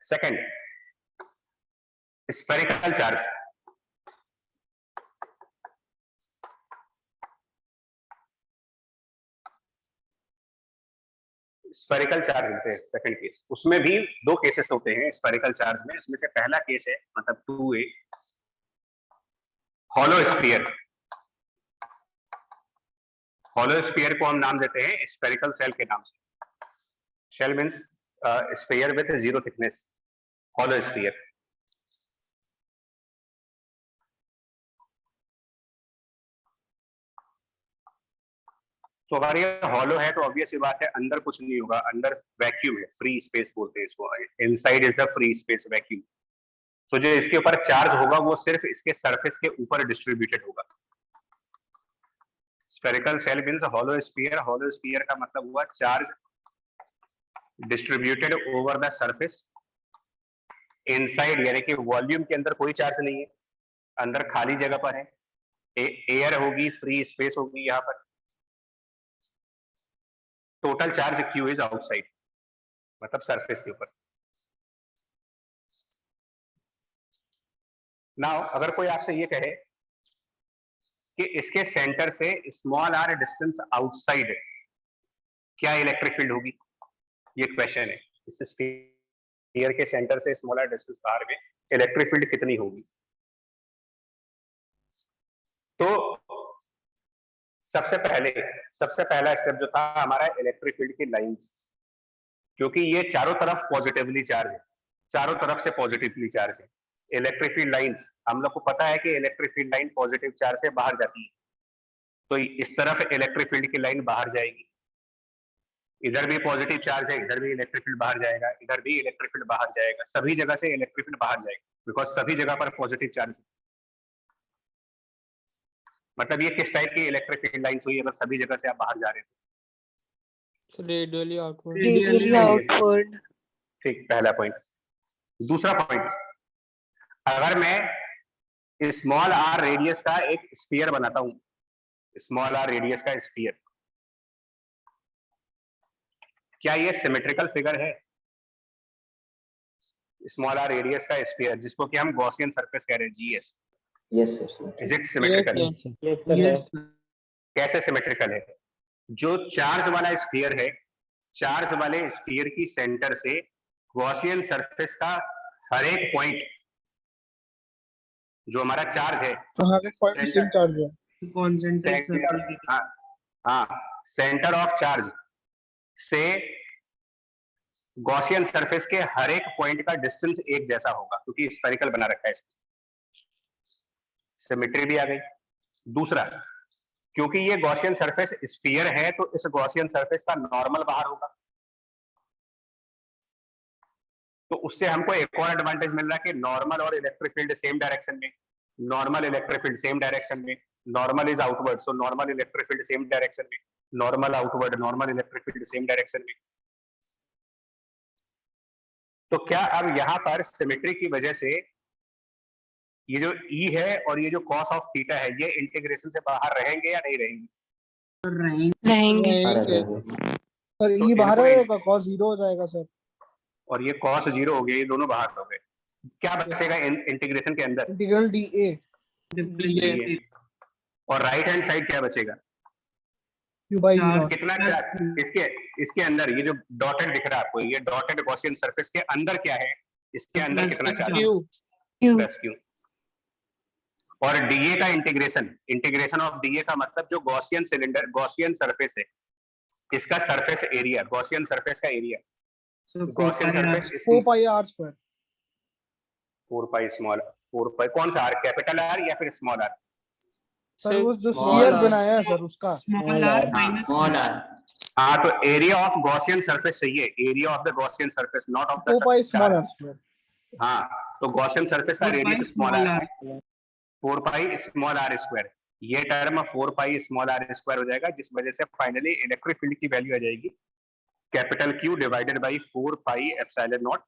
Second, spherical charge. Spherical charge होते हैं सेकंड केस। उसमें भी दो केसेस होते हैं स्फेरिकल चार्ज में। उसमें से पहला केस है मतलब 2A, hollow sphere. Hollow sphere को हम नाम देते हैं स्फेरिकल सेल के नाम से। Shell means sphere with zero thickness, hollow sphere. तो अगर ये हॉलो है तो ऑब्वियस सी बात है अंदर कुछ नहीं होगा, अंदर वैक्यूम है, फ्री स्पेस बोलते हैं इसको। Inside is the free space vacuum. तो जो इसके ऊपर चार्ज होगा वो सिर्फ इसके सरफेस के ऊपर डिस्ट्रीब्यूटेड होगा। Spherical shell means hollow sphere. Hollow sphere का मतलब हुआ charge distributed over the surface. Inside यानी कि वॉल्यूम के अंदर कोई चार्ज नहीं है, अंदर खाली जगह पर है, एयर होगी, फ्री स्पेस होगी यहाँ पर। Total charge Q is outside, मतलब सरफेस के ऊपर। नाउ अगर कोई आपसे ये कहे कि इसके सेंटर से स्मॉल r डिस्टेंस आउटसाइड क्या इलेक्ट्रिक फील्ड होगी, ये क्वेश्चन है। इस स्फीयर के सेंटर से स्मॉल r डिस्टेंस बाहर में इलेक्ट्रिक फील्ड कितनी होगी? तो सबसे पहला स्टेप जो था हमारा इलेक्ट्रिक फील्ड की लाइंस, क्योंकि ये चारों तरफ पॉजिटिवली चार्ज है, चारों तरफ से पॉजिटिवली चार्ज है। इलेक्ट्रिक फील्ड लाइंस, हम लोग को पता है कि electric field line positive charge से बाहर जाती है, तो इस तरफ इलेक्ट्रिक फील्ड की लाइन बाहर जाएगी। इधर भी पॉजिटिव चार्ज है, इधर भी इलेक्ट्रिक फील्ड बाहर जाएगा, इधर भी इलेक्ट्रिक फील्ड बाहर जाएगा। सभी जगह से इलेक्ट्रिक फील्ड बाहर जाएगा बिकॉज सभी जगह पर पॉजिटिव चार्ज है। मतलब ये किस टाइप की इलेक्ट्रिक फील्ड लाइंस हुई अगर सभी जगह से आप बाहर जा रहे हो? Radially outward. Radially outward. ठीक, पहला पॉइंट। दूसरा पॉइंट, अगर मैं स्मॉल आर रेडियस का एक स्फीयर बनाता हूं, स्मॉल आर रेडियस का स्फीयर, क्या ये सिमेट्रिकल फिगर है? स्मॉल आर रेडियस का स्फीयर जिसको कि हम गॉसियन सरफेस कह रहे हैं, GS, Yes, sir. Is it symmetrical? Yes, Yes, sir. कैसे सिमेट्रिकल है? जो चार्ज वाला स्फीयर है, चार्ज वाले स्फीयर की सेंटर से गॉसियन सरफेस का हर एक पॉइंट, जो हमारा चार्ज है, हर एक पॉइंट सेम चार्ज है। Concentric circle की हाँ, सेंटर ऑफ चार्ज से गॉसियन सरफेस के हर एक पॉइंट का डिस्टेंस एक जैसा होगा क्योंकि स्फेरिकल बना रखा है इसमें, सिमेट्री भी आ गई। दूसरा, क्योंकि ये गॉसियन सरफेस स्फीयर है तो इस गॉसियन सरफेस का नॉर्मल बाहर होगा, तो उससे हमको एक और एडवांटेज मिल रहा है कि नॉर्मल और इलेक्ट्रिक फील्ड सेम डायरेक्शन में, normal electric field same direction में, normal is outward so normal electric field same direction में, normal outward normal electric field same direction में। तो क्या अब यहाँ पर सिमेट्री की वजह से ये जो ई है और ये जो कॉस ऑफ थीटा है ये इंटीग्रेशन से बाहर रहेंगे या नहीं रहेंगे? रहेंगे। सर तो ये बाहर इनको रहेगा, cos 0 हो जाएगा सर। और ये कॉस 0 हो गए, ये दोनों बाहर हो गए। क्या बचेगा इंटीग्रेशन के अंदर? इंटीग्रल dA ये। और राइट हैंड साइड क्या बचेगा? q by चार। naught। कितना इसके अंदर ये जो डॉटेड दिख रहा है आपको, ये डॉटेड गॉसियन सरफेस के अंदर क्या है? इसके अंदर Plus कितना Q। Charge? Q। Plus Q. और डीए का इंटीग्रेशन ऑफ डीए का मतलब जो गॉसियन सिलेंडर गॉसियन सरफेस है, इसका सरफेस एरिया, गॉसियन सरफेस का area, Gaussian surface 4 pi r square। 4 pi small 4 पाई कौन सा आर, कैपिटल आर या फिर स्मॉल आर? सर वो जो Small स्फीयर r। बनाया है सर उसका। Small r minus Small r। हाँ, तो एरिया ऑफ गॉसियन सरफेस चाहिए, area of the Gaussian surface, not of 4 pi the small r square। हाँ, तो गॉसियन सरफेस का 4 pi radius small small r r। है, 4 पाई स्मॉल आर स्क्वायर। ये term 4 pi small r square हो जाएगा, जिस वजह से फाइनली इलेक्ट्रिक फील्ड की वैल्यू आ जाएगी capital q divided by 4 pi epsilon naught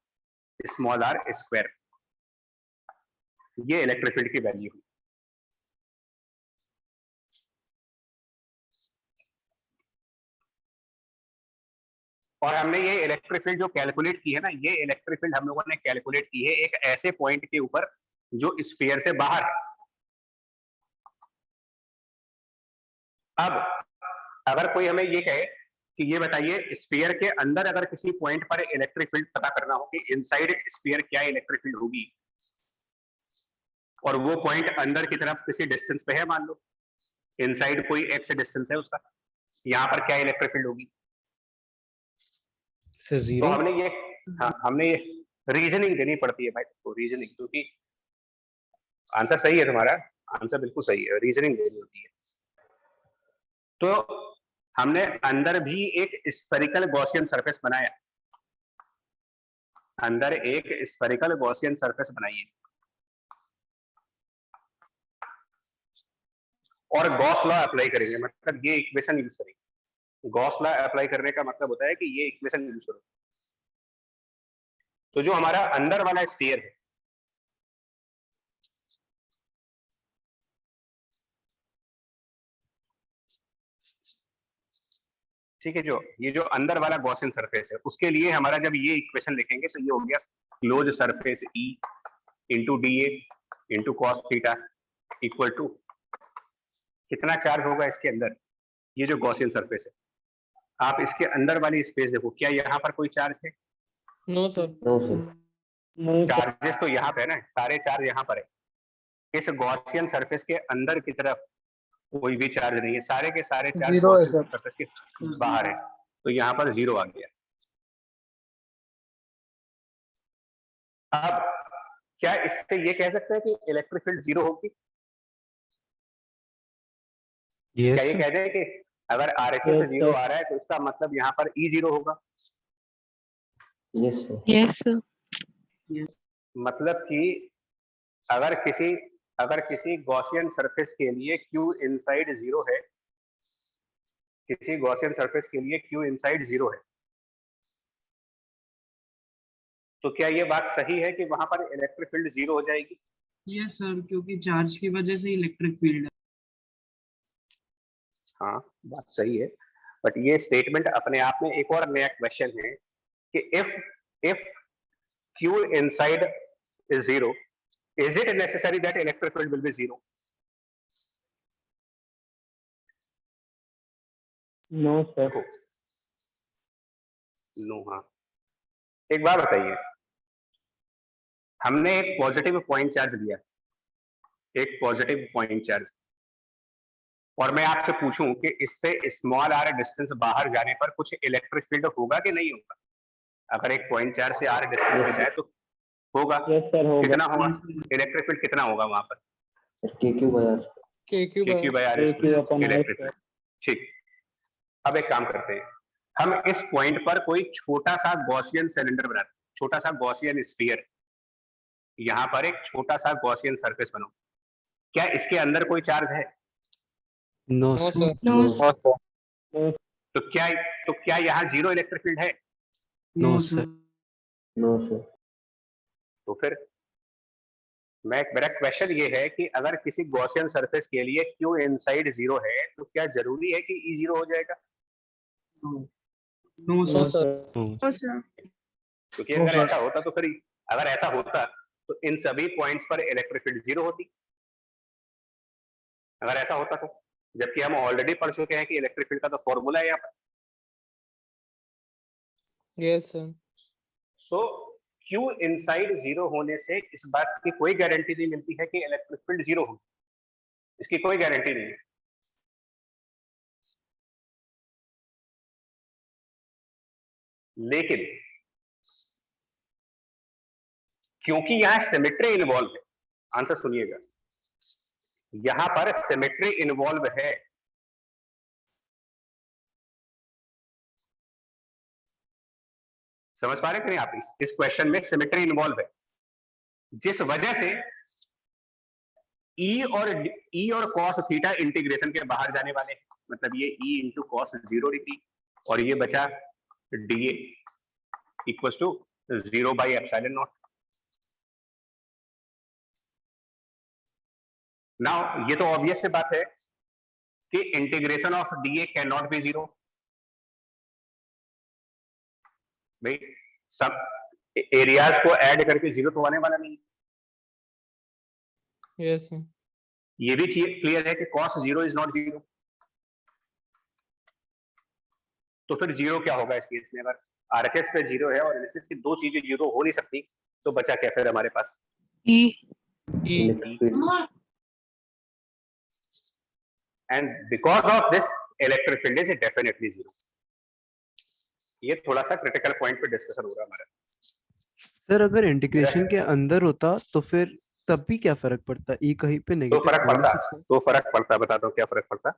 small r square. ये इलेक्ट्रिक फील्ड की वैल्यू है। और हमने ये इलेक्ट्रिक फील्ड जो कैलकुलेट की है ना, ये इलेक्ट्रिक फील्ड हम लोगों ने कैलकुलेट की है एक ऐसे पॉइंट के ऊपर जो स्फीयर से बाहर है। अब अगर कोई हमें ये कहे कि ये बताइए स्फीयर के अंदर अगर किसी पॉइंट पर इलेक्ट्रिक फील्ड पता करना हो कि इनसाइड स्फीयर क्या इलेक्ट्रिक फील्ड होगी, और वो पॉइंट अंदर की तरफ किसी डिस्टेंस पे है, मान लो इनसाइड कोई एक्स डिस्टेंस है उसका, यहाँ पर क्या इलेक्ट्रिक फील्ड होगी? सर तो 0। हमने ये रीजनिंग देनी पड़ती है भाई, तो रीजनिंग, क्योंकि आंसर सही है तुम्हारा, आंसर बिल्कुल सही है, रीजनिंग देनी होती है। तो हमने अंदर भी एक स्फेरिकल गॉसियन सरफेस बनाया, अंदर एक स्फेरिकल गॉसियन सरफेस बनाइए और गॉस लॉ अप्लाई करेंगे, मतलब ये इक्वेशन यूज करेंगे। गॉस लॉ अप्लाई करने का मतलब होता है कि ये इक्वेशन यूज करो। तो जो हमारा अंदर वाला स्फीयर है, ठीक है, जो ये जो अंदर वाला गॉसियन सरफेस है, उसके लिए हमारा जब ये इक्वेशन लिखेंगे तो ये हो गया close surface E into D A into cos theta equal to कितना चार्ज होगा इसके अंदर, ये जो गॉसियन सरफेस है। आप इसके अंदर वाली स्पेस देखो, क्या यहाँ पर कोई चार्ज है? No sir. No, sir। Charges तो यहाँ पे है ना, सारे चार्ज यहाँ पर है। इस गॉसियन सरफेस के अंदर की तरफ कोई भी चार्ज नहीं है, सारे के सारे चार्ज Zero है गॉसियन सर। सरफेस के बाहर है, तो यहाँ पर 0 आ गया। अब क्या इससे ये कह सकते हैं कि इलेक्ट्रिक फील्ड 0 होगी? यस क्या ये सर। कह दें कि अगर RHS से 0 आ रहा है तो इसका मतलब यहाँ पर E 0 होगा? Yes, sir। Yes, sir. Yes। मतलब कि अगर किसी अगर किसी गॉसियन सरफेस के लिए Q इनसाइड 0 है, किसी गॉसियन सरफेस के लिए Q इनसाइड 0 है, तो क्या ये बात सही है कि वहां पर इलेक्ट्रिक फील्ड 0 हो जाएगी? यस सर, क्योंकि चार्ज की वजह से इलेक्ट्रिक फील्ड है। हाँ, बात सही है, बट ये स्टेटमेंट अपने आप में एक और नया क्वेश्चन है कि if Q inside is 0, is it necessary that electric field will be 0? No sir. No. हाँ, एक बात बताइए, हमने एक पॉजिटिव पॉइंट चार्ज लिया, एक पॉजिटिव पॉइंट चार्ज, और मैं आपसे पूछूं कि इससे स्मॉल r डिस्टेंस बाहर जाने पर कुछ इलेक्ट्रिक फील्ड होगा कि नहीं होगा? अगर एक पॉइंट चार्ज से r डिस्टेंस पे जाए तो होगा। यस सर, होगा। कितना होगा इलेक्ट्रिक फील्ड, कितना होगा वहां पर? KQ by r electric field. ठीक, अब एक काम करते हैं, हम इस पॉइंट पर कोई छोटा सा गॉसियन सिलेंडर बनाते हैं, छोटा सा गॉसियन स्फीयर, यहाँ पर एक छोटा सा गॉसियन सरफेस बनाओ। क्या इसके अंदर कोई चार्ज है? No no sir. Sir. No. तो क्या यहाँ 0 इलेक्ट्रिक फील्ड है? No no sir. सर। तो फिर मेरा क्वेश्चन ये है कि अगर किसी गॉसियन सरफेस के लिए Q इनसाइड 0 है, तो क्या जरूरी है कि E 0 हो जाएगा? No no sir. Sir. No, sir. क्योंकि अगर ऐसा होता तो फिर, अगर ऐसा होता तो इन सभी पॉइंट्स पर इलेक्ट्रिक फील्ड 0 होती, अगर ऐसा होता तो, जबकि हम ऑलरेडी पढ़ चुके हैं कि इलेक्ट्रिक फील्ड का तो फॉर्मूला है यहाँ पर। Yes sir. So Q inside 0 होने से इस बात की कोई गारंटी नहीं मिलती है कि इलेक्ट्रिक फील्ड 0 होगी, इसकी कोई गारंटी नहीं है। लेकिन क्योंकि यहां सिमेट्री इन्वॉल्व है, आंसर सुनिएगा, यहां पर सिमेट्री इन्वॉल्व है, समझ पा रहे हैं कि नहीं आप? इस क्वेश्चन में सिमेट्री इन्वॉल्व है, जिस वजह से E और cos थीटा इंटीग्रेशन के बाहर जाने वाले हैं, मतलब ये E इंटू cos 0 dt और ये बचा dA equal to 0 by epsilon naught. Now ये तो ऑब्वियस से बात है कि integration of dA can not be 0। भाई सब एरियाज को ऐड करके 0 तो आने वाला नहीं। Yes sir. ये भी क्लियर है कि cos 0 इज नॉट 0। तो फिर 0 क्या होगा इस केस में? अगर RHS पे 0 है और LHS की दो चीजें 0 हो नहीं सकती, तो बचा क्या फिर हमारे पास? E. And because of this electric field is definitely 0। ये थोड़ा सा क्रिटिकल पॉइंट पे डिस्कशन हो रहा है हमारा। सर अगर इंटीग्रेशन के अंदर होता तो फिर तब भी क्या फर्क पड़ता? ई कहीं पे तो नेगेटिव फर्क पड़ता, बताता हूँ क्या फर्क पड़ता।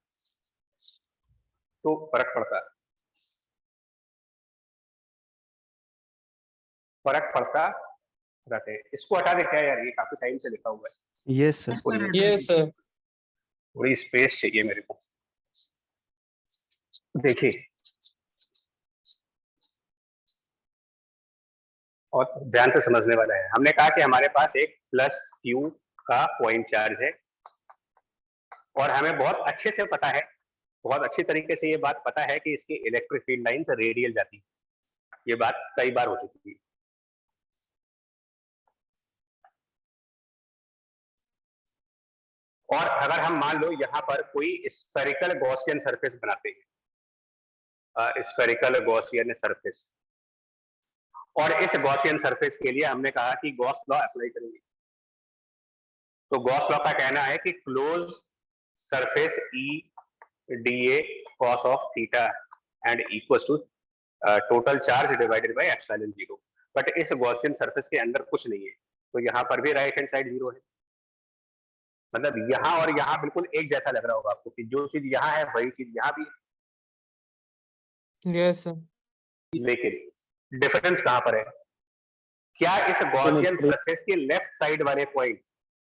तो फर्क पड़ता रहते। इसको हटा दे क्या यार, ये काफी टाइम से लिखा हुआ है। Yes sir. Yes sir. थोड़ी स्पेस चाहिए मेरे को। देखिए और ध्यान से समझने वाला है, हमने कहा कि हमारे पास एक प्लस Q का पॉइंट चार्ज है और हमें बहुत अच्छे से पता है, बहुत अच्छी तरीके से ये बात पता है कि इसकी इलेक्ट्रिक फील्ड लाइंस रेडियल जाती है। ये बात कई बार हो चुकी है। और अगर हम मान लो यहाँ पर कोई स्फेरिकल गॉसियन सरफेस बनाते हैं, स्फेरिकल गॉसियन सरफेस, और इस गॉसियन सरफेस के लिए हमने कहा कि गॉस लॉ अप्लाई करेंगे। तो गॉस लॉ का कहना है कि close surface E dA cos of theta and equals to total charge divided by epsilon 0। But इस गॉसियन सरफेस के अंदर कुछ नहीं है, तो यहाँ पर भी राइट हैंड साइड 0 है। मतलब यहाँ और यहाँ बिल्कुल एक जैसा लग रहा होगा आपको कि जो चीज यहाँ है वही चीज यहाँ भी है। Yes sir. लेकिन डिफरेंस कहां पर है? क्या इस गॉसियन सरफेस के लेफ्ट साइड वाले पॉइंट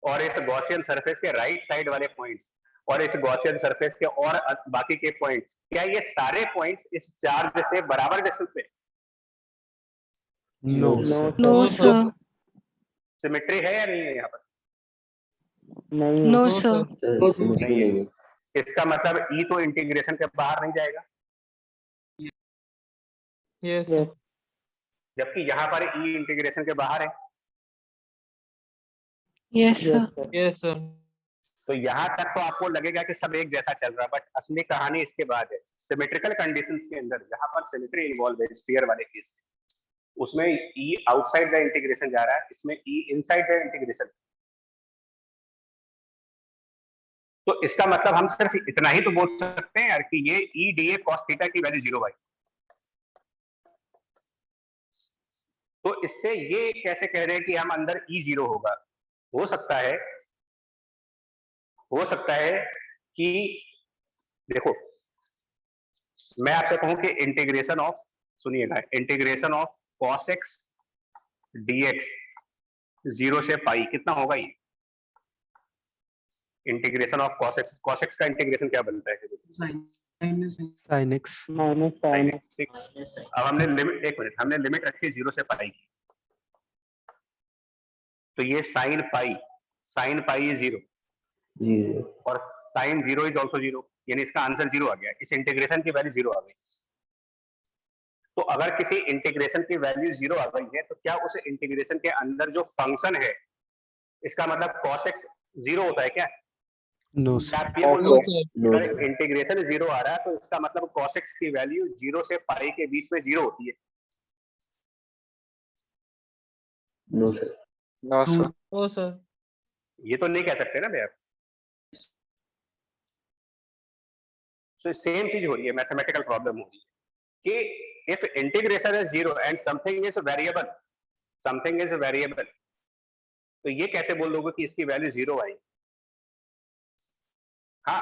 और इस गॉसियन सरफेस के राइट साइड वाले पॉइंट्स और इस गॉसियन सरफेस के और बाकी के पॉइंट्स, क्या ये सारे पॉइंट्स इस चार्ज से बराबर डिस्टेंस पे? No no sir No, sir. Symmetry है या नहीं है यहाँ पर? नहीं No, No, sir. sir. Symmetry नहीं है। इसका मतलब ई तो इंटीग्रेशन के बाहर नहीं जाएगा, Yes, sir. जबकि यहाँ पर ई इंटीग्रेशन के बाहर है। Yes, sir. Yes sir. Yes, sir. तो यहाँ तक तो आपको लगेगा कि सब एक जैसा चल रहा है, बट असली कहानी इसके बाद है। सिमेट्रिकल कंडीशंस के अंदर जहां पर सिमेट्री इन्वॉल्व है स्फीयर वाले केस में, उसमें ई आउटसाइड द इंटीग्रेशन जा रहा है, इसमें ई इनसाइड द इंटीग्रेशन। तो इसका मतलब हम सिर्फ इतना ही तो बोल सकते हैं यार कि ये ई डी ए कॉस थीटा की वैल्यू 0 आई। तो इससे ये कैसे कह रहे हैं कि हम अंदर ई 0 होगा? हो सकता है कि देखो, मैं आपसे कहूं कि इंटीग्रेशन ऑफ, सुनिएगा, integration of cos x dx 0 से पाई कितना होगा ये? इंटीग्रेशन ऑफ cos x का इंटीग्रेशन क्या बनता है? sin x minus sine. ठीक। अब हमने लिमिट, एक मिनट, हमने लिमिट रखी 0 से पाई की, तो ये साइन पाई इज 0 जी और साइन 0 इज ऑल्सो 0, यानी इसका आंसर 0 आ गया। इस इंटीग्रेशन की वैल्यू 0 आ गई। तो अगर किसी इंटीग्रेशन की वैल्यू 0 आ गई है, तो क्या उस इंटीग्रेशन के अंदर जो फंक्शन है, इसका मतलब cos x 0 होता है क्या? नो क्या सर आप ये बोल No, रहे हैं? sir. अगर इंटीग्रेशन 0 आ रहा है तो इसका मतलब cos x की वैल्यू 0 से पाई के बीच में 0 होती है। No sir. No, sir. No, sir. ये तो नहीं कह सकते ना भैया। तो सेम चीज हो रही है, मैथमेटिकल प्रॉब्लम हो रही है कि if integration is 0 and something is variable, तो ये कैसे बोल दोगे कि इसकी वैल्यू 0 आई? हाँ,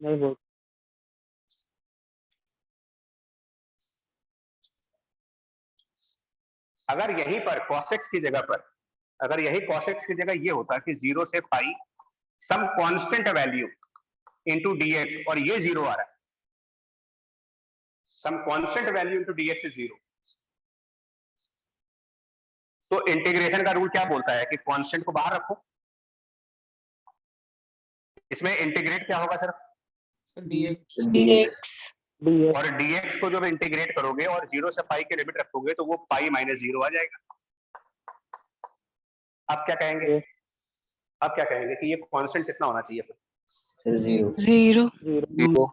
नहीं बोल। अगर यहीं पर cos x की जगह पर, अगर यही cos x की जगह ये होता कि 0 से pi some constant value into dx, और ये 0 आ रहा है, some constant value into dx is 0, तो इंटीग्रेशन का रूल क्या बोलता है कि कांस्टेंट को बाहर रखो। इसमें इंटीग्रेट क्या होगा सिर्फ, DX. DX. dx और dx को जब इंटीग्रेट करोगे और 0 से पाई के लिमिट रखोगे तो वो पाई माइनस 0 आ जाएगा। अब क्या कहेंगे, कि ये कांस्टेंट कितना होना चाहिए फिर? 0 0. 0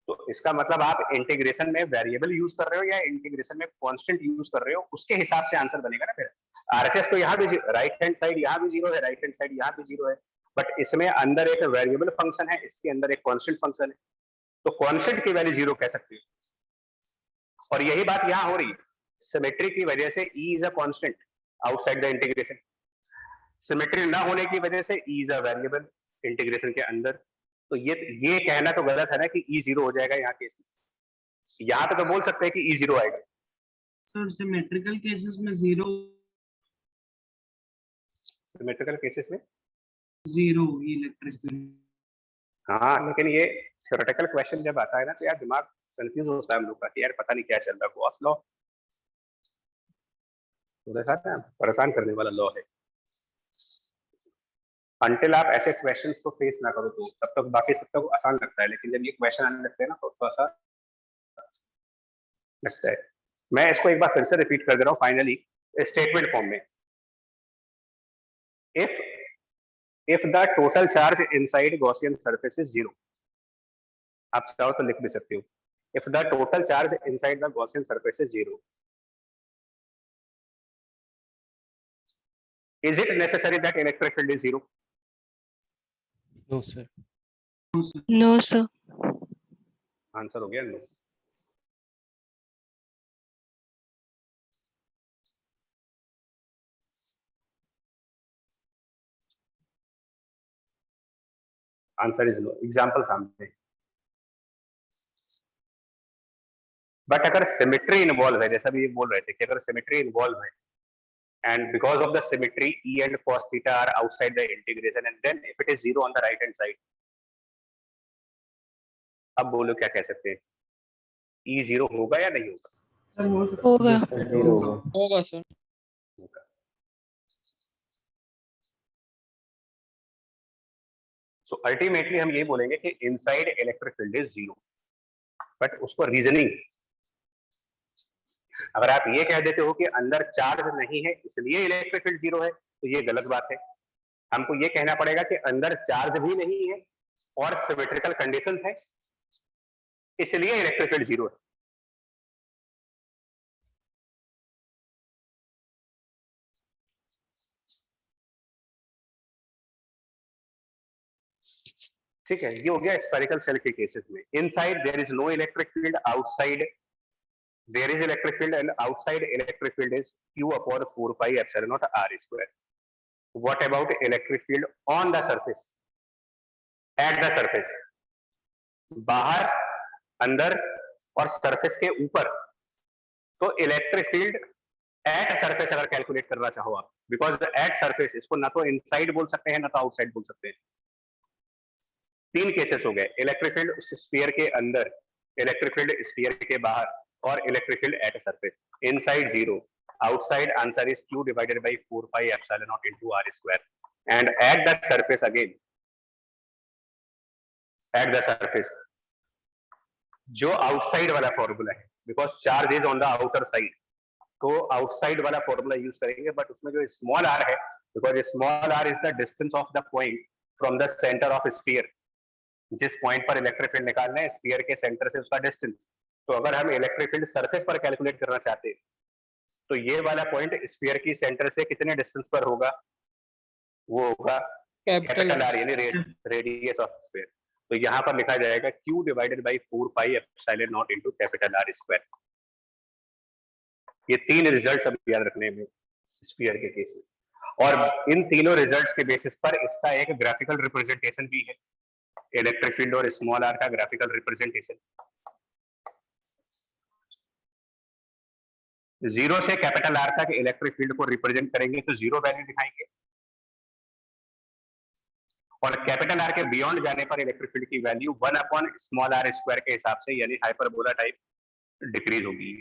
तो इसका मतलब आप इंटीग्रेशन में वेरिएबल यूज कर रहे हो या इंटीग्रेशन में कांस्टेंट यूज कर रहे हो, उसके हिसाब से आंसर बनेगा ना फिर। आरएचएस तो यहाँ भी राइट हैंड साइड यहाँ भी 0 है, राइट हैंड साइड यहाँ भी 0 है, बट इसमें अंदर एक वेरिएबल फंक्शन है, इसके अंदर एक कांस्टेंट फंक्शन है, तो कांस्टेंट की वैल्यू 0 कह सकते हो। और यही बात यहाँ हो रही है, सिमेट्री की वजह से E is a constant outside the integration, symmetry ना होने की वजह से E is a variable integration के अंदर। तो ये कहना तो गलत है ना कि ई 0 हो जाएगा यहाँ केस में। यहाँ पे तो बोल सकते हैं कि ई 0 आएगा। सर सिमेट्रिकल केसेस में 0 सिमेट्रिकल केसेस में 0 इलेक्ट्रिक फील्ड। हाँ, लेकिन ये थ्योरेटिकल क्वेश्चन जब आता है ना तो यार दिमाग कंफ्यूज होता है हम लोग का कि यार पता नहीं क्या चल रहा है। गॉस लॉ थोड़ा सा ना परेशान करने वाला लॉ है। अंटिल आप ऐसे क्वेश्चंस को फेस ना करो तो तब तक बाकी सब तक आसान लगता है, लेकिन जब ये क्वेश्चन आने लगते हैं ना तो थोड़ा सा लगता है। मैं इसको एक बार फिर से रिपीट कर दे रहा हूँ फाइनली स्टेटमेंट फॉर्म में। If the total charge inside Gaussian surface is 0, आप चाहो तो लिख भी सकते हो, if the total charge inside the Gaussian surface is 0, is it necessary that electric field is 0? No sir No, sir. Answer हो गया नो। Answer is no. एग्जांपल सामने। बट अगर सिमेट्री इन्वॉल्व है, जैसा भी ये बोल रहे थे कि अगर सिमेट्री इन्वॉल्व है and because of the symmetry E and cos theta are outside the integration, and then if it is 0 on the right hand side, अब बोलो क्या कह सकते हैं, E 0 होगा या नहीं होगा? सर हो सकता होगा। सर 0 होगा। होगा सर। होगा। So ultimately हम ये बोलेंगे कि inside electric field is 0, but उसको रीजनिंग, अगर आप ये कह देते हो कि अंदर चार्ज नहीं है इसलिए इलेक्ट्रिक फील्ड 0 है, तो ये गलत बात है। हमको ये कहना पड़ेगा कि अंदर चार्ज भी नहीं है और सिमेट्रिकल कंडीशंस है, इसलिए इलेक्ट्रिक फील्ड 0 है। ठीक है, ये हो गया स्फेरिकल सेल के केसेस में। Inside there is no electric field, outside there is electric field, and outside electric field is q upon 4 pi epsilon naught r square. What about electric field on the surface? At the surface, बाहर, अंदर और surface के ऊपर। तो electric field at surface अगर calculate करना चाहो आप, बिकॉज एट सरफेस इसको ना तो इनसाइड बोल सकते हैं ना तो आउटसाइड बोल सकते हैं। तीन केसेस हो गए, इलेक्ट्रिक फील्ड स्फीयर के अंदर, इलेक्ट्रिक फील्ड स्फीयर के बाहर, और electric field at surface. Inside 0, outside answer is q divided by 4 pi epsilon naught into r square, and at the surface again, at the surface जो outside वाला formula है, because charge is on the outer side, तो outside वाला formula use करेंगे, but उसमें जो small r है, because small r is the distance of the point from the centre of sphere. जिस पॉइंट पर इलेक्ट्रिक फील्ड निकालना है स्फीयर के सेंटर से उसका डिस्टेंस, तो अगर हम इलेक्ट्रिक फील्ड सरफेस पर कैलकुलेट करना चाहते हैं तो ये वाला पॉइंट स्फीयर की सेंटर से कितने डिस्टेंस पर होगा, वो होगा कैपिटल R यानी रेडियस ऑफ स्फीयर। तो यहाँ पर लिखा जाएगा q divided by 4 pi epsilon not into capital R square. ये तीन रिजल्ट्स अब याद रखने में स्फीयर के केस में, और इन तीनों रिजल्ट्स के बेसिस पर इसका एक ग्राफिकल रिप्रेजेंटेशन भी है, इलेक्ट्रिक फील्ड और स्मॉल r का ग्राफिकल रिप्रेजेंटेशन। 0 से कैपिटल R तक इलेक्ट्रिक फील्ड को रिप्रेजेंट करेंगे तो 0 वैल्यू दिखाएंगे, और कैपिटल R के बियॉन्ड जाने पर इलेक्ट्रिक फील्ड की value 1 upon small r square के हिसाब से, यानी हाइपरबोला टाइप डिक्रीज होगी।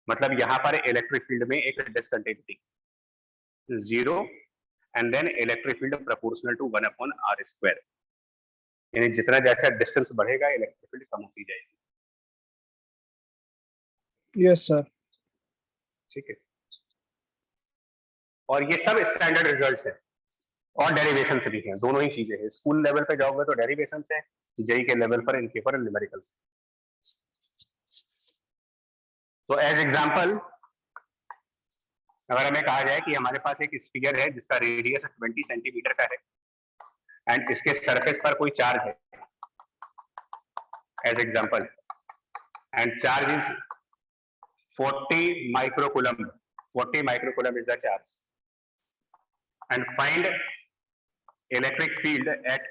मतलब यहां पर इलेक्ट्रिक फील्ड में एक discontinuity 0 and then electric field proportional to 1 upon r square, यानी जितना जैसा डिस्टेंस बढ़ेगा इलेक्ट्रिक फील्ड कम होती जाएगी। Yes, sir. ठीक है, और ये सब स्टैंडर्ड रिजल्ट्स हैं और डेरिवेशंस भी हैं, दोनों ही चीजें हैं। स्कूल लेवल पे जाओगे तो डेरिवेशंस हैं, जेई के लेवल पर इनके पर न्यूमेरिकल्स। तो एज एग्जांपल अगर हमें कहा जाए कि हमारे पास एक स्फीयर है जिसका रेडियस 20 सेंटीमीटर का है, एंड इसके सरफेस पर कोई चार्ज है as example, and charge is 40 microcoulomb. 40 microcoulomb is the charge, and find electric field at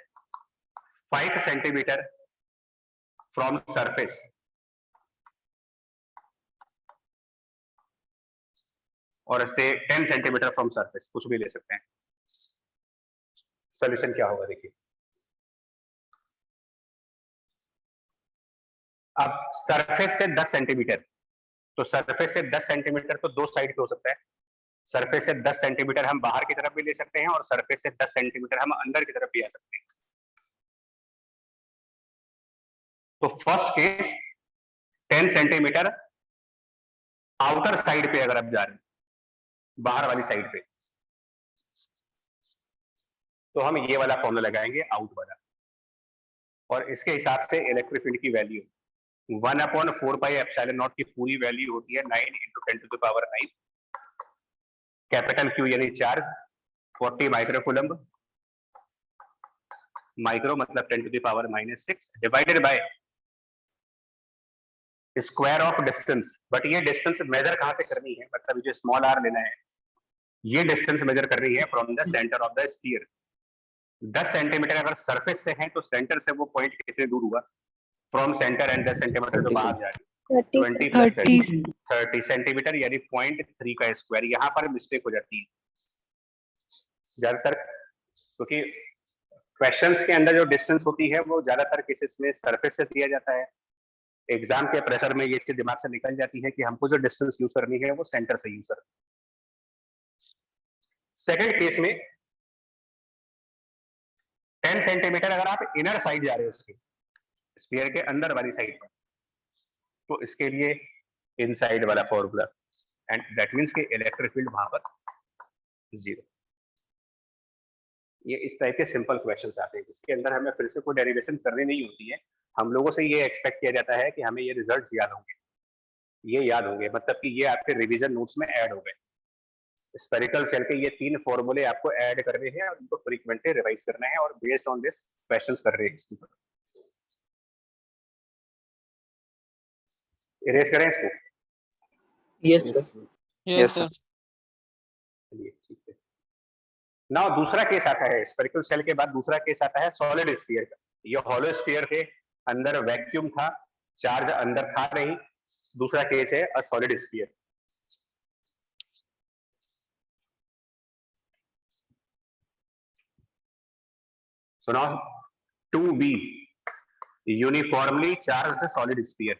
5 centimeter from surface. और से 10 सेंटीमीटर फ्रॉम सरफेस, कुछ भी ले सकते हैं। सॉल्यूशन क्या होगा देखिए, अब सरफेस से 10 सेंटीमीटर, तो सरफेस से 10 सेंटीमीटर तो दो साइड पे हो सकता है। सरफेस से 10 सेंटीमीटर हम बाहर की तरफ भी ले सकते हैं, और सरफेस से 10 सेंटीमीटर हम अंदर की तरफ भी आ सकते हैं। तो first case 10 centimetre outer side पे अगर आप जा रहे हैं, बाहर वाली साइड पे, तो हम ये वाला फॉर्मूला लगाएंगे आउट वाला, और इसके हिसाब से इलेक्ट्रिक फील्ड की वैल्यू 1 अपॉन 4 पाई एप्सिलॉन नॉट की पूरी वैल्यू होती है 9 into 10 to the power 9, capital Q यानी चार्ज 40 माइक्रोकूलम्ब, माइक्रो मतलब 10 to the power -6, divided by square of distance. But ये डिस्टेंस मेजर कहां से करनी है, मतलब जो स्मॉल r लेना है, ये डिस्टेंस मेजर करनी है from the centre of the sphere. 10 centimetre अगर सरफेस से है तो सेंटर से वो पॉइंट कितने दूर हुआ, फ्रॉम सेंटर एंड 10 सेंटीमीटर तो बाहर जा रही है, 20 प्लस 30 30 सेंटीमीटर यानी 0.3 का स्क्वायर। यहाँ पर मिस्टेक हो जाती है ज्यादातर, क्योंकि क्वेश्चंस के अंदर जो डिस्टेंस होती है वो ज्यादातर केसेस में सरफेस से दिया जाता है। एग्जाम के प्रेशर में ये चीज दिमाग से निकल जाती है कि हमको जो डिस्टेंस यूज करनी है वो सेंटर से यूज करनी है। सेकेंड केस में 10 सेंटीमीटर अगर आप इनर साइड जा रहे हो उसके स्फीयर के अंदर वाली साइड पर, तो इसके लिए इनसाइड वाला फॉर्मूला, एंड दैट मींस कि इलेक्ट्रिक फील्ड वहां पर 0। ये इस टाइप के सिंपल क्वेश्चंस आते हैं जिसके अंदर हमें फिर से कोई डेरिवेशन करनी नहीं होती है। हम लोगों से ये एक्सपेक्ट किया जाता है कि हमें ये रिजल्ट्स याद होंगे, ये याद होंगे, मतलब कि ये आपके रिवीजन नोट्स में ऐड हो गए। स्फेरिकल शेल के ये 3 फॉर्मूले आपको ऐड करने हैं और उनको फ्रीक्वेंटली रिवाइज करना है और बेस्ड ऑन दिस क्वेश्चंस कर रहे हैं इसके ऊपर। इरेज करें इसको। Yes sir. Yes, sir. चलिए ठीक है। नाउ दूसरा केस आता है, स्फेरिकल शेल के बाद दूसरा केस आता है सॉलिड स्फीयर का। ये हॉलो स्फीयर थे, अंदर वैक्यूम था, चार्ज अंदर था नहीं। दूसरा केस है a solid sphere. So now 2B, uniformly charged solid sphere.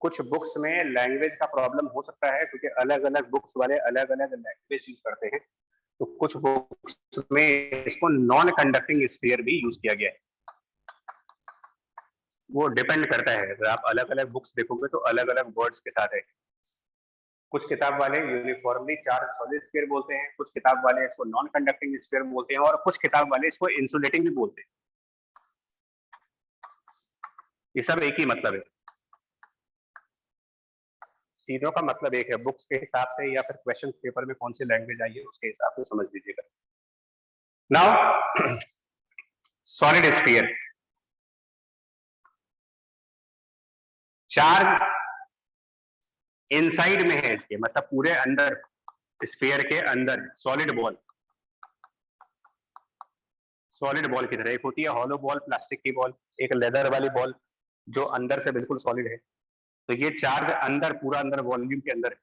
कुछ बुक्स में लैंग्वेज का प्रॉब्लम हो सकता है क्योंकि अलग अलग बुक्स वाले अलग अलग लैंग्वेज यूज करते हैं, तो कुछ बुक्स में इसको नॉन कंडक्टिंग स्फीयर भी यूज किया गया है। वो डिपेंड करता है, अगर आप अलग अलग बुक्स देखोगे तो अलग अलग वर्ड्स के साथ है। कुछ किताब वाले यूनिफॉर्मली चार्ज सॉलिड स्फीयर बोलते हैं, कुछ किताब वाले इसको नॉन कंडक्टिंग स्फीयर बोलते हैं, और कुछ किताब वाले इसको इंसुलेटिंग भी बोलते हैं। ये सब एक ही मतलब है, तीनों का मतलब एक है। बुक्स के हिसाब से या फिर क्वेश्चन पेपर में कौन सी लैंग्वेज आई है उसके हिसाब से समझ लीजिएगा। Now solid sphere, charge inside में है इसके, मतलब पूरे अंदर स्फीयर के अंदर। सॉलिड बॉल, सॉलिड बॉल की तरह एक होती है हॉलो बॉल, प्लास्टिक की बॉल, एक लेदर वाली बॉल जो अंदर से बिल्कुल सॉलिड है। तो ये चार्ज अंदर, पूरा अंदर वॉल्यूम के अंदर है।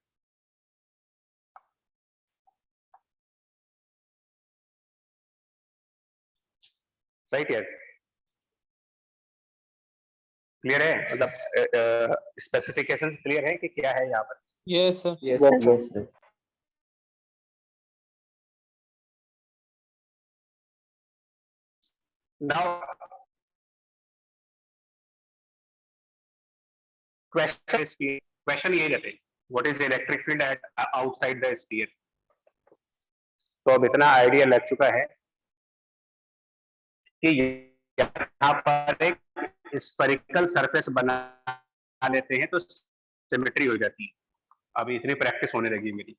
सही क्लियर है, मतलब स्पेसिफिकेशंस क्लियर है कि क्या है यहाँ पर? Yes, sir. Yes sir. Now question ये रहते हैं, what is electric field at outside the sphere. तो अब इतना आइडिया लग चुका है कि यहाँ पर एक स्फेरिकल सरफेस बना लेते हैं तो सिमेट्री हो जाती है। अब इतनी प्रैक्टिस होने लगी मेरी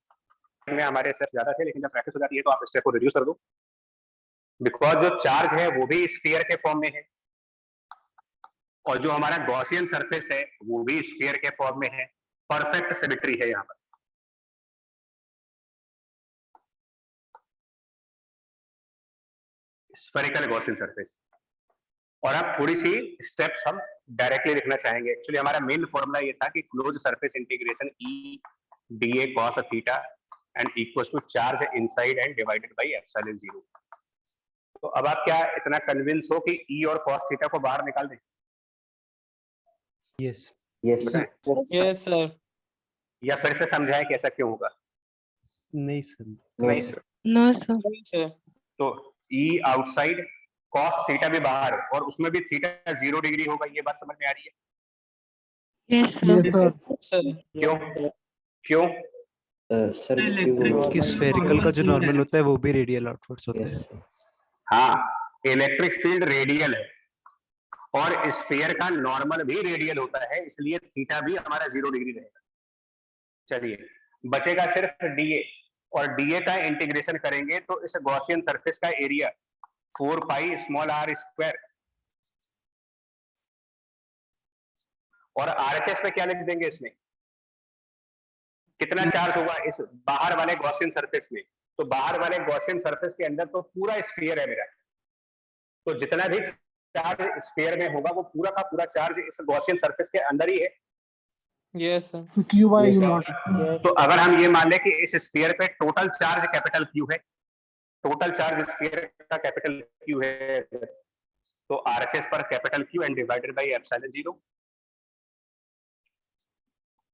में, हमारे स्टेप ज्यादा थे लेकिन जब प्रैक्टिस हो जाती है तो आप स्टेप को रिड्यूस कर दो, बिकॉज जो चार्ज है वो भी स्फीयर के फॉर्म में है और जो हमारा गॉसियन सरफेस है वो भी स्फीयर के फॉर्म में है। परफेक्ट सिमेट्री है यहाँ पर। Spherical Gaussian surface. और अब थोड़ी सी स्टेप्स हम डायरेक्टली लिखना चाहेंगे। एक्चुअली हमारा मेन फॉर्मूला ये था कि close surface integration E d A cos theta and equals to charge inside and divided by epsilon 0। तो अब आप क्या इतना कन्विंस हो कि ई और कॉस थीटा को बाहर निकाल दें? यस यस बताएं। Yes, sir. या फिर से समझाएं कि ऐसा क्यों होगा? नहीं सर। नहीं sir. No, sir. Yes, sir. तो ई आउटसाइड, कॉस थीटा भी बाहर, और उसमें भी थीटा 0 डिग्री होगा। ये बात समझ में आ रही है? Yes, sir. Yes, sir. Sir. क्यों क्यों? सर कि स्फेरिकल का जो नॉर्मल होता है वो भी रेडियल आउटवर्ड्स होता है। हाँ, इलेक्ट्रिक फील्ड रेडियल है और स्फीयर का नॉर्मल भी रेडियल होता है, इसलिए थीटा भी हमारा 0 डिग्री रहेगा। चलिए बचेगा सिर्फ डीए, और डीए का इंटीग्रेशन करेंगे तो इस गॉसियन सरफेस का area 4 pi small r square, और आरएचएस में क्या लिख देंगे इसमें? कितना चार्ज होगा इस बाहर वाले गॉसियन सरफेस में? तो बाहर वाले गॉसियन सरफेस के अंदर तो पूरा स्फीयर है मेरा, तो जितना भी चार्ज स्फीयर में होगा वो पूरा का पूरा चार्ज इस गॉसियन सरफेस के अंदर ही है। Yes, sir. So Q by Yes, U sir. naught. तो अगर हम ये मान लें कि इस स्फीयर पे टोटल चार्ज कैपिटल क्यू है, टोटल चार्ज स्फीयर का कैपिटल क्यू है, तो आरएचएस पर capital Q and divided by epsilon 0,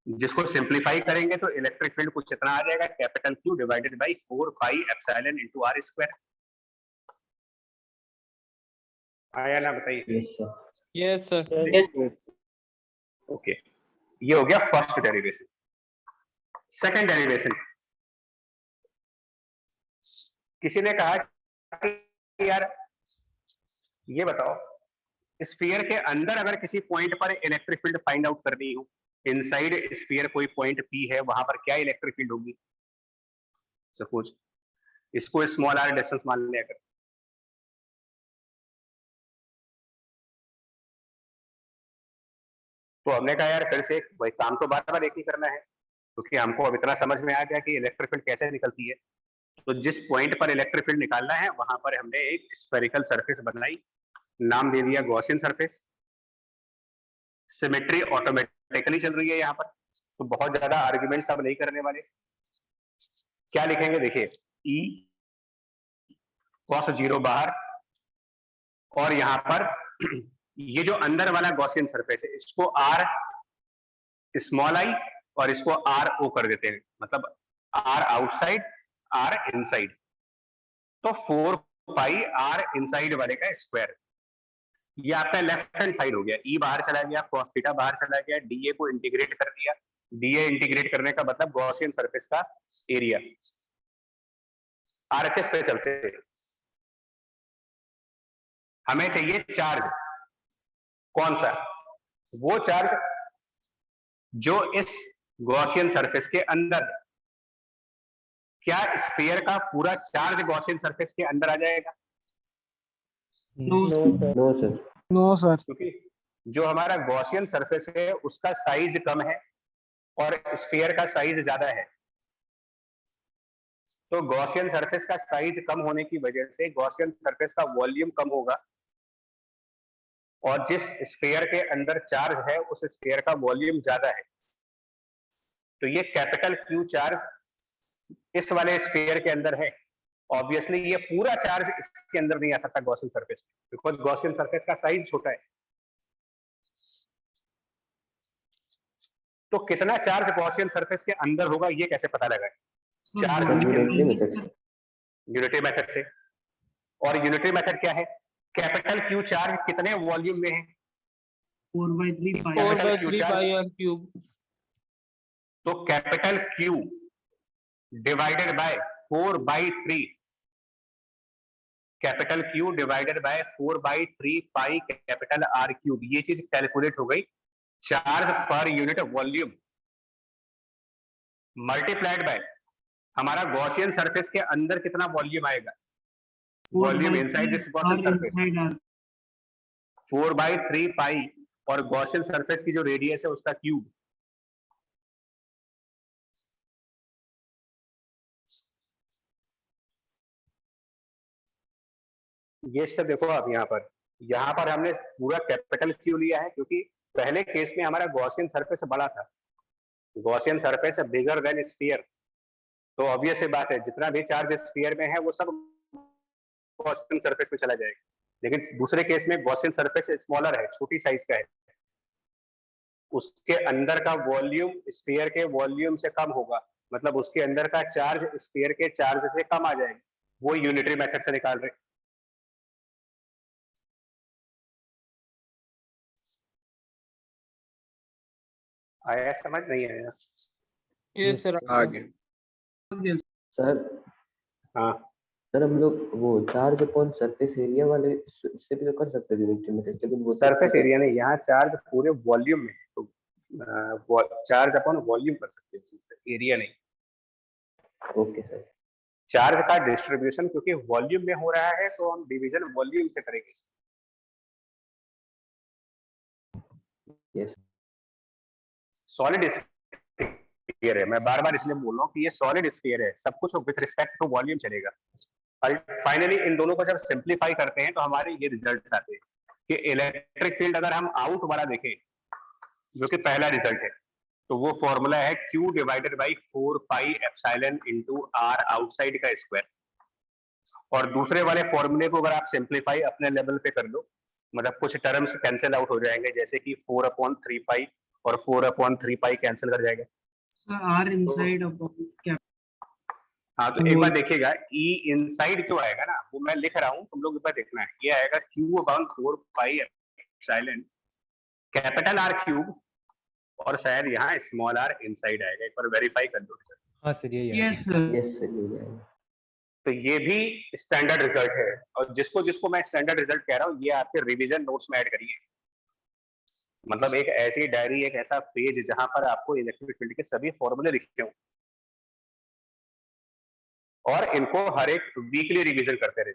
जिसको सिंप्लीफाई करेंगे तो इलेक्ट्रिक फील्ड कुछ इतना आ जाएगा, capital q divided by 4 pi epsilon into r square. आया ना, बताइए। Yes, sir. Yes, sir. Okay, ये हो गया फर्स्ट डेरिवेशन। सेकंड डेरिवेशन, किसी ने कहा कि यार ये बताओ, स्फीयर के अंदर अगर किसी पॉइंट पर इलेक्ट्रिक फील्ड फाइंड आउट करनी हो, इनसाइड स्फीयर कोई पॉइंट पी है, वहां पर क्या इलेक्ट्रिक फील्ड होगी? सपोज इसको स्मॉल आर डिस्टेंस मान लिया कर, तो हमने कहा यार फिर से वही काम तो बार बार एक ही करना है, क्योंकि हमको अब इतना समझ में आ गया कि इलेक्ट्रिक फील्ड कैसे निकलती है। तो जिस पॉइंट पर इलेक्ट्रिक फील्ड निकालना है वहां पर हमने एक स्फेरिकल सरफेस बनाई, नाम दे दिया गॉसियन सरफेस। सिमेट्री ऑटोमेटिकली चल रही है यहाँ पर, तो बहुत ज्यादा आर्ग्यूमेंट्स अब नहीं करने वाले। क्या लिखेंगे देखिए, ई cos 0 बाहर, और यहाँ पर ये जो अंदर वाला गॉसियन सरफेस है इसको आर स्मॉल आई और इसको आर ओ कर देते हैं, मतलब आर आउटसाइड आर इनसाइड, तो 4 पाई आर इनसाइड वाले का स्क्वायर। ये आपका लेफ्ट हैंड साइड हो गया, ई बाहर चला गया, cos थीटा बाहर चला गया, डीए को इंटीग्रेट कर दिया। डीए इंटीग्रेट करने का मतलब गॉसियन सरफेस का एरिया। आरएचएस पे चलते हैं, हमें चाहिए चार्ज। कौन सा? वो चार्ज जो इस गॉसियन सरफेस के अंदर है। क्या स्फीयर का पूरा चार्ज गॉसियन सरफेस के अंदर आ जाएगा? No, No, sir. No, sir. क्योंकि जो हमारा गॉसियन सरफेस है उसका साइज कम है और स्फीयर का साइज ज्यादा है, तो गॉसियन सरफेस का साइज कम होने की वजह से गॉसियन सरफेस का वॉल्यूम कम होगा, और जिस स्फीयर के अंदर चार्ज है उस स्फीयर का वॉल्यूम ज्यादा है। तो ये कैपिटल क्यू चार्ज इस वाले स्फीयर के अंदर है, ऑब्वियसली ये पूरा चार्ज इसके अंदर नहीं आ सकता गॉसियन सरफेस में, बिकॉज गॉसियन सरफेस का साइज छोटा है। तो कितना चार्ज गॉसियन सरफेस के अंदर होगा ये कैसे पता लगाए? चार्ज Unitary method से. यूनिटरी मेथड से। और यूनिटरी मेथड क्या है? कैपिटल क्यू चार्ज कितने वॉल्यूम में है? 4/3 pi. 4/3 pi r cube. तो capital q divided bye 4/3, capital q divided bye 4/3 pi capital R cube, ये चीज कैलकुलेट हो गई। Charge per unit volume multiplied by हमारा गॉसियन सरफेस के अंदर कितना वॉल्यूम आएगा? Volume inside this Gaussian surface, inside R. 4/3 पाई और गॉसियन सरफेस की जो रेडियस है उसका क्यूब। ये सब देखो आप यहाँ पर हमने पूरा कैपिटल क्यू लिया है, क्योंकि पहले केस में हमारा गॉसियन सरफेस बड़ा था, Gaussian surface bigger than sphere, तो ऑब्वियस सी बात है जितना भी चार्ज स्फीयर में है वो सब गॉसियन सरफेस में चला जाएगा। लेकिन दूसरे केस में गॉसियन सरफेस स्मॉलर है, छोटी साइज का है, उसके अंदर का वॉल्यूम स्फीयर के वॉल्यूम से कम होगा, मतलब उसके अंदर का चार्ज स्फीयर के चार्ज से कम आ जाएगा। वो यूनिटरी मेथड से निकाल रहे। आया समझ? नहीं आया? Yes, sir. सर हाँ, सर हम लोग वो चार्ज अपॉन सरफेस एरिया वाले से भी तो कर सकते हैं यूनिटरी मेथड, लेकिन वो सरफेस एरिया नहीं, यहाँ चार्ज पूरे वॉल्यूम में है, तो चार्ज अपॉन वॉल्यूम कर सकते हैं, एरिया नहीं। Okay sir. चार्ज का डिस्ट्रीब्यूशन क्योंकि वॉल्यूम में हो रहा है तो हम डिवीजन वॉल्यूम से करेंगे। यस. सॉलिड स्फीयर है। मैं बार बार इसलिए बोल रहा हूँ कि ये सॉलिड स्फीयर है, सब कुछ विथ रिस्पेक्ट टू वॉल्यूम चलेगा। फाइनली इन दोनों को जब सिंप्लीफाई करते हैं तो हमारे ये रिजल्ट आते हैं कि इलेक्ट्रिक फील्ड अगर हम आउट वाला देखें, जो कि पहला रिजल्ट है, तो वो फॉर्मूला है Q divided by 4 pi epsilon into R outside का स्क्वायर। और दूसरे वाले फॉर्मूले को अगर आप सिंप्लीफाई अपने लेवल पे कर लो, मतलब कुछ टर्म्स कैंसिल आउट हो जाएंगे, जैसे कि 4/3 पाई और 4/3 पाई कैंसिल कर जाएगा। R inside of क्या? हाँ, तो एक बार देखिएगा, E इनसाइड जो आएगा ना, वो मैं लिख रहा हूँ, तुम लोग एक बार देखना है, ये आएगा Q/4 pi epsilon capital R cube, और शायद यहाँ स्मॉल r इनसाइड आएगा। एक बार वेरीफाई कर लो। हाँ सर यही Yes sir. यस सर यही है। तो ये भी स्टैंडर्ड रिजल्ट है, और जिसको जिसको मैं स्टैंडर्ड रिजल्ट कह रहा हूँ, ये आपके रिवीजन नोट्स में ऐड करिए। मतलब एक ऐसी डायरी, एक ऐसा पेज जहां पर आपको इलेक्ट्रिक फील्ड के सभी फॉर्मूले लिखे हों, और इनको हर एक वीकली रिवीजन करते रहे।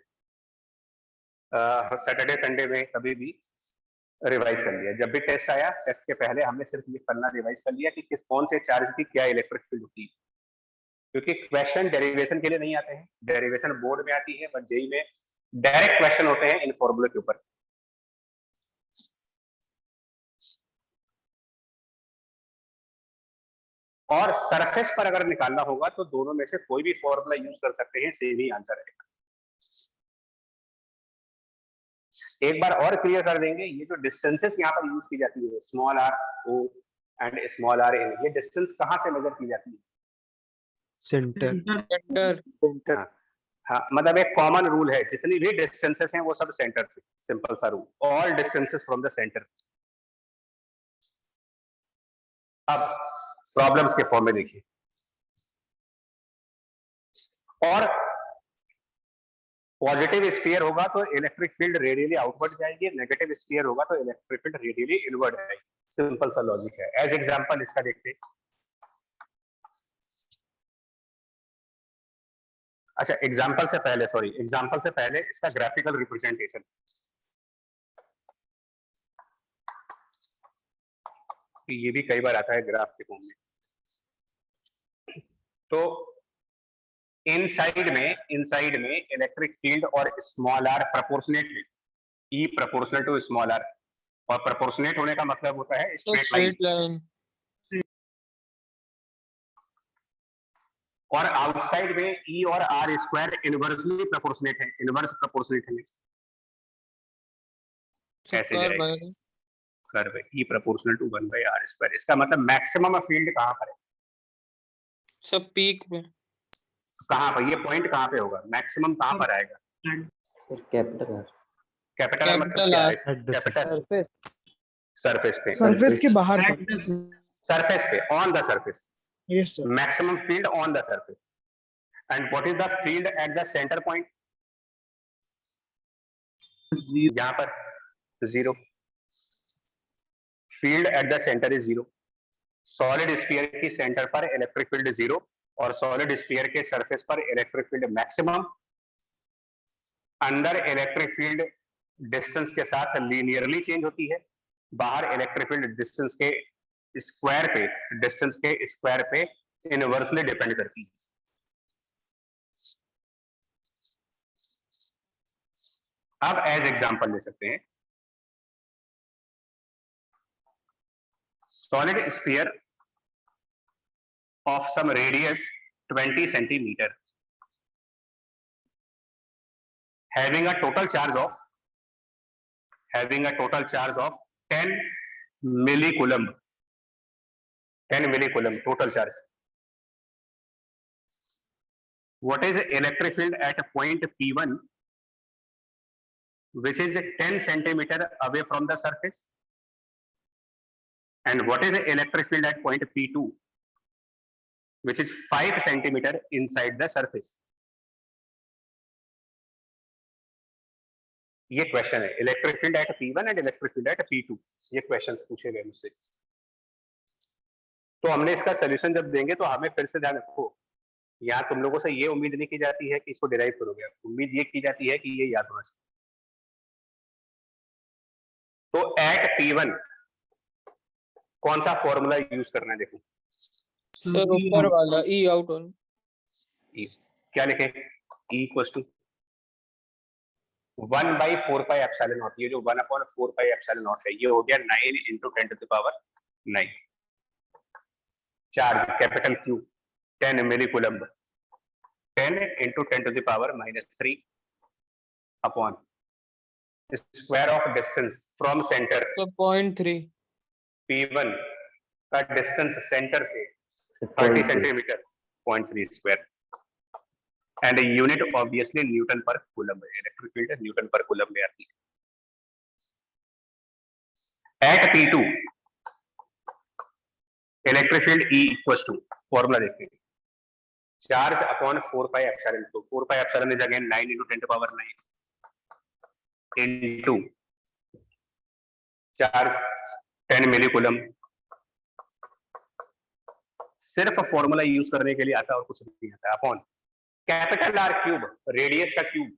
सैटरडे संडे में कभी भी रिवाइज कर लिया। जब भी टेस्ट आया, टेस्ट के पहले हमने सिर्फ ये पढ़ना रिवाइज कर लिया कि किस कौन से चार्ज की क्या इलेक्ट्रिक फील्ड होती है, क्योंकि क्वेश्चन डेरिवेशन के लिए नहीं आते हैं, डेरिवेशन बोर्ड में आती है, बट जेई में डायरेक्ट क्वेश्चन होते हैं इन फॉर्मूले के ऊपर। और सरफेस पर अगर निकालना होगा तो दोनों में से कोई भी फॉर्मूला यूज कर सकते हैं, सेम ही आंसर आएगा। एक बार और क्लियर कर देंगे, ये जो डिस्टेंसेस यहाँ पर यूज की जाती है, small r o and small r n, ये डिस्टेंस कहाँ से मेजर की जाती है? सेंटर। सेंटर। हाँ, मतलब एक कॉमन रूल है, जितनी भी डिस्टेंसेस हैं वो सब सेंटर से, सिंपल सा rule, all distances from the centre. अब प्रॉब्लम्स के फॉर्म में देखिए, और पॉजिटिव स्फीयर होगा तो इलेक्ट्रिक फील्ड रेडियली आउटवर्ड जाएगी, नेगेटिव स्फीयर होगा तो इलेक्ट्रिक फील्ड रेडियली इनवर्ड जाएगी। सिंपल सा लॉजिक है। एज एग्जांपल इसका देखते हैं। अच्छा, एग्जांपल से पहले इसका ग्राफिकल रिप्रेजेंटेशन। ये भी कई बार आता है ग्राफ के फॉर्म में। तो इनसाइड में इलेक्ट्रिक फील्ड और स्मॉल r प्रोपोर्शनेट है, E proportional to small r, और प्रोपोर्शनेट होने का मतलब होता है तो स्ट्रेट लाइन। Straight line. और आउटसाइड में E और R स्क्वायर इनवर्सली प्रोपोर्शनेट है, इनवर्स प्रोपोर्शनेट है। कैसे कर्व जाएगा? आएगा। Curve E proportional to 1/r square. इसका मतलब मैक्सिमम फील्ड कहाँ पर है? सब पीक पे। कहाँ पर? ये पॉइंट कहाँ पे होगा? मैक्सिमम कहाँ पर आएगा? Sir capital R। कैपिटल मतलब कैपिटल क्या R। है? At the कैपिटल सरफेस पे, सरफेस के बाहर At पर। the सरफेस पे, on the surface, yes sir. maximum field on the surface. And what is the field at the center point? यहाँ पर 0. Field at the center is 0. Solid sphere की center पर electric field 0 और solid sphere के surface पर electric field maximum. अंदर electric field distance के साथ linearly change होती है, बाहर electric field distance के स्क्वायर पे, डिस्टेंस के स्क्वायर पे इनवर्सली डिपेंड करती है। अब एज एग्जांपल ले सकते हैं, solid sphere of some radius 20 centimetre having a total charge of 10 millicoulomb, 10 millicoulomb total charge. What is the electric field at point P1, which is 10 centimeter away from the surface? And what is the electric field at point P2, which is 5 centimeter inside the surface? ये question है, electric field at P1 and electric field at P2, ये questions पूछे गए मुझसे। तो हमने इसका solution जब देंगे तो हमें फिर से ध्यान रखो, यहाँ तुम लोगों से ये उम्मीद नहीं की जाती है कि इसको डिराइव करोगे, उम्मीद ये की जाती है कि ये याद होना चाहिए। तो एट P1 कौन सा फॉर्मूला यूज करना है? देखो, सर ऊपर वाला ई आउट वाला क्या लिखे E इक्वल्स टू 1/4πε0, ये जो 1/4πε0 है ये हो गया 9 × 10⁹9। Charge capital Q 10 millicoulomb 10 × 10⁻³ upon square of distance from centre तो 0.3 P1 का डिस्टेंस सेंटर से 30 centimetre 0.3 square and unit obviously newton per coulomb है, electric field newton per coulomb में आती है। At P2 electric field E equals to, formula देखते हैं, charge upon 4πε0, 4πε is again 9 × 10⁹9 into charge 10 millicoulomb. सिर्फ formula use करने के लिए आता है और कुछ नहीं आता। Upon capital R cube, radius का क्यूब,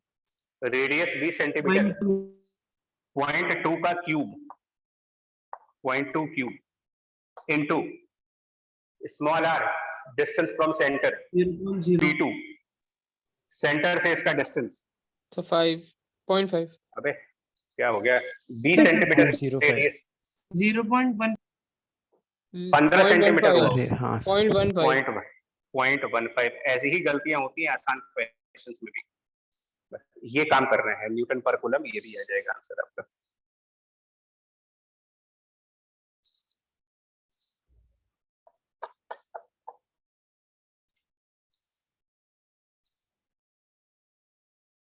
रेडियस 20 सेंटीमीटर, 0.2 का cube, 0.2 cube into small r distance from centre 0.0 P2, centre से इसका डिस्टेंस, तो 5.5 अबे क्या हो गया, 20 सेंटीमीटर 0.05 रेडियस, 0.1 15 सेंटीमीटर हुआ। अरे हाँ 0.15 0.15। ऐसी ही गलतियां होती हैं आसान क्वेश्चंस में भी। बस ये काम कर रहे हैं, न्यूटन पर कूलम, ये भी आ जाएगा आंसर आपका।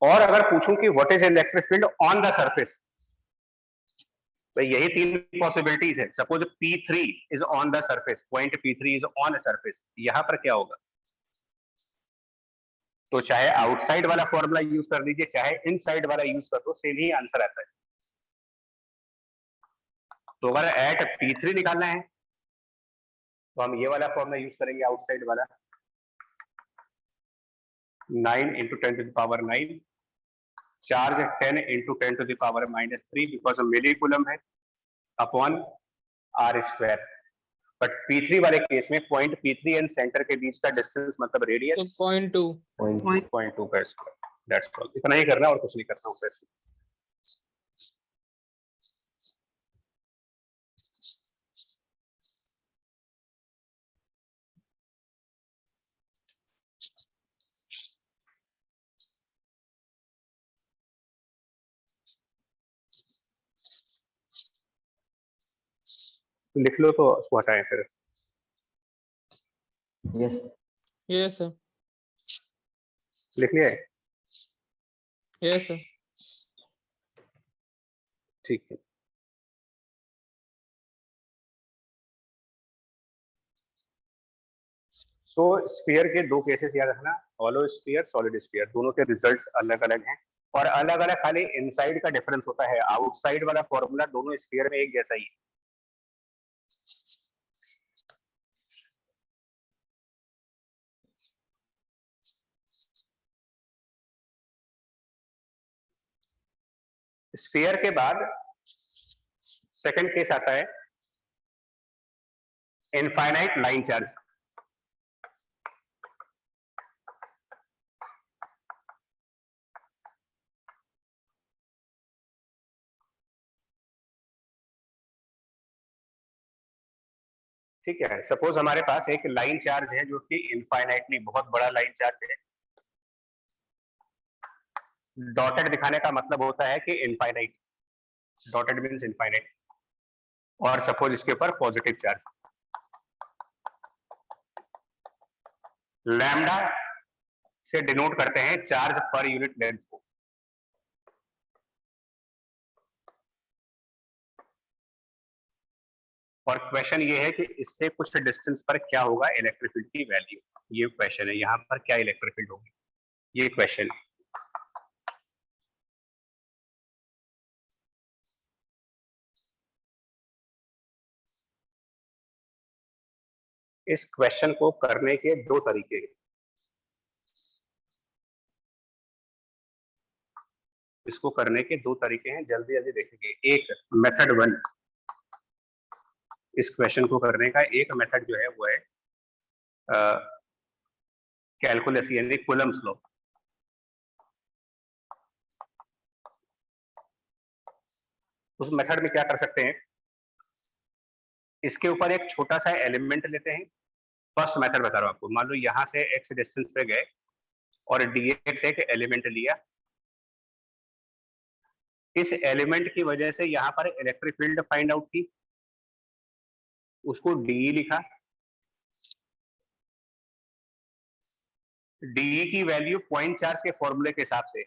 और अगर पूछूं कि what is electric field on the surface, भाई यही तीन पॉसिबिलिटीज है। Suppose P3 is on the surface, point P3 is on the surface, यहां पर क्या होगा? तो चाहे आउटसाइड वाला फॉर्मूला यूज कर लीजिए, चाहे इनसाइड वाला यूज कर दो, सेम ही आंसर आता है। तो अगर एट P3 निकालना है तो हम ये वाला फॉर्मूला यूज करेंगे, आउटसाइड वाला, 9 × 10⁻9, चार्ज 10 × 10⁻³ बिकॉज मिलीकूलम है, अपॉन r²। बट P3 वाले केस में पॉइंट P3 एंड सेंटर के बीच का डिस्टेंस मतलब तो रेडियस 0.2 0.2 का स्क्वायर। दैट्स ऑल, इतना ही करना और कुछ नहीं करना उससे। लिख लो तो उसको हटाएं फिर। यस यस सर, लिख लिया है? Yes sir. ठीक है। तो स्फीयर के दो केसेस याद रखना, हॉलो स्फीयर, सॉलिड स्फीयर, दोनों के रिजल्ट्स अलग अलग हैं और अलग अलग खाली इनसाइड का डिफरेंस होता है। आउटसाइड वाला फॉर्मूला दोनों स्फीयर में एक जैसा ही है। स्फीयर के बाद सेकंड केस आता है इनफाइनाइट लाइन चार्ज। ठीक है, सपोज हमारे पास एक लाइन चार्ज है जो कि इनफाइनाइटली बहुत बड़ा लाइन चार्ज है। डॉटेड दिखाने का मतलब होता है कि इनफाइनाइट, डॉटेड मींस इनफाइनाइट। और सपोज इसके ऊपर पॉजिटिव चार्ज, लैम्डा से डिनोट करते हैं चार्ज पर यूनिट लेंथ को। और क्वेश्चन ये है कि इससे कुछ डिस्टेंस पर क्या होगा इलेक्ट्रिक फील्ड की वैल्यू, ये क्वेश्चन है। यहां पर क्या इलेक्ट्रिक फील्ड होगी, ये क्वेश्चन है। इस क्वेश्चन को करने के दो तरीके हैं। इसको करने के दो तरीके हैं, जल्दी जल्दी देखेंगे। एक मेथड 1, इस क्वेश्चन को करने का एक मेथड जो है वो है कैलकुलस यानी कूलम्स लॉ। उस मेथड में क्या कर सकते हैं, इसके ऊपर एक छोटा सा एलिमेंट लेते हैं। फर्स्ट मेथड बता रहा हूं आपको, मान लो यहां से x डिस्टेंस पे गए और dx एक एलिमेंट लिया। इस एलिमेंट की वजह से यहाँ पर इलेक्ट्रिक फील्ड फाइंड आउट की, उसको DE लिखा। DE की वैल्यू पॉइंट चार्ज के फॉर्मूले के हिसाब से,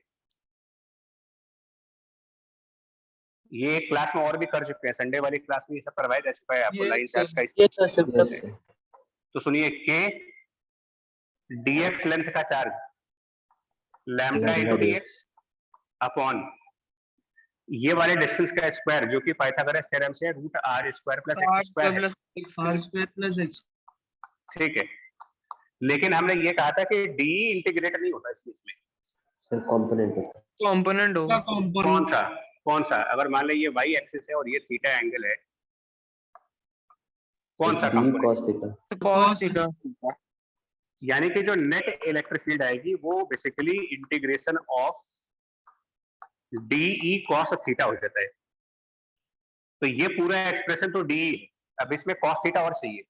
ये एक क्लास में और भी कर चुके हैं, संडे वाली क्लास में ये सब करवाया जा चुका है आपको, Yes, लाइन चार्ज का sir. Yes, sir. तो सुनिए, k dx लेंथ का charge lambda into dx upon ये वाले डिस्टेंस का स्क्वायर, जो कि पाइथागोरस थ्योरम से root r square plus R x square है। plus X r square plus x. ठीक है, लेकिन हमने ये कहा था कि डी इंटीग्रेट नहीं होता इस केस में। सर कंपोनेंट होता है। component होगा। कौन सा अगर मान लीजिए y एक्सिस है और ये थीटा एंगल है, कौन सा D कंपोनेंट? cos theta. तो cos थीटा। यानी कि जो नेट इलेक्ट्रिक फील्ड आएगी वो basically integration of DE cos theta हो जाता है। तो ये पूरा एक्सप्रेशन तो DE है, अब इसमें cos थीटा और चाहिए।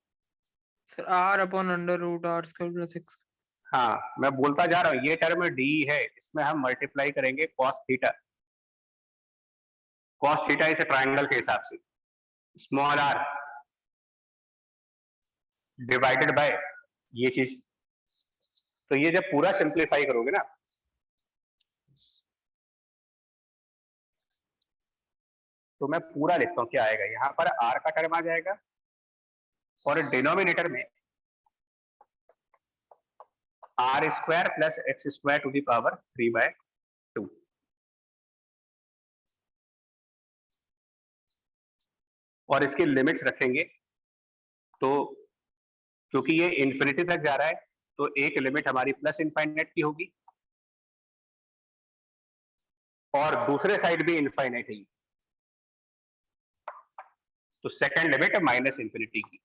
Sir, R upon under root R square plus X। हाँ, मैं बोलता जा रहा हूँ, ये टर्म DE है, इसमें हम मल्टीप्लाई करेंगे cos थीटा। cos थीटा इस ट्रायंगल के हिसाब से स्मॉल r डिवाइडेड बाय ये चीज। तो ये जब पूरा सिंप्लीफाई करोगे ना, तो मैं पूरा लिखता हूं क्या आएगा। यहां पर r का टर्म आ जाएगा और डिनोमिनेटर में r square plus x square to the power 3/2। और इसके लिमिट्स रखेंगे, तो क्योंकि ये इन्फिनिटी तक जा रहा है तो एक लिमिट हमारी प्लस इनफाइनाइट की होगी और दूसरे साइड भी इनफाइनाइट है, तो सेकंड लिमिट है माइनस इन्फिनिटी की।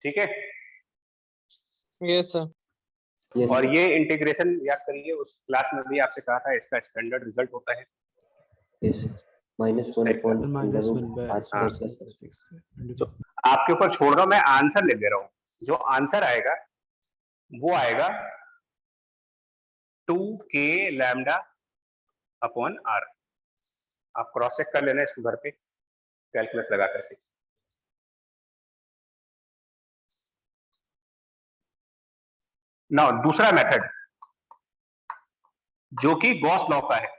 ठीक है, Yes, sir. Yes, और sir. ये इंटीग्रेशन याद करिए, उस क्लास में भी आपसे कहा था इसका स्टैंडर्ड रिजल्ट होता है Yes, sir. -1 upon under -1 root by r r square square plus x. plus x। तो आपके ऊपर छोड़ रहा हूं, मैं आंसर लिख दे रहा हूं। जो आंसर आएगा वो आएगा 2k लैम्डा अपॉन r। आप क्रॉस चेक कर लेना इसको घर पे कैलकुलस लगा करके। नाउ दूसरा मेथड जो कि गॉस लॉ का है।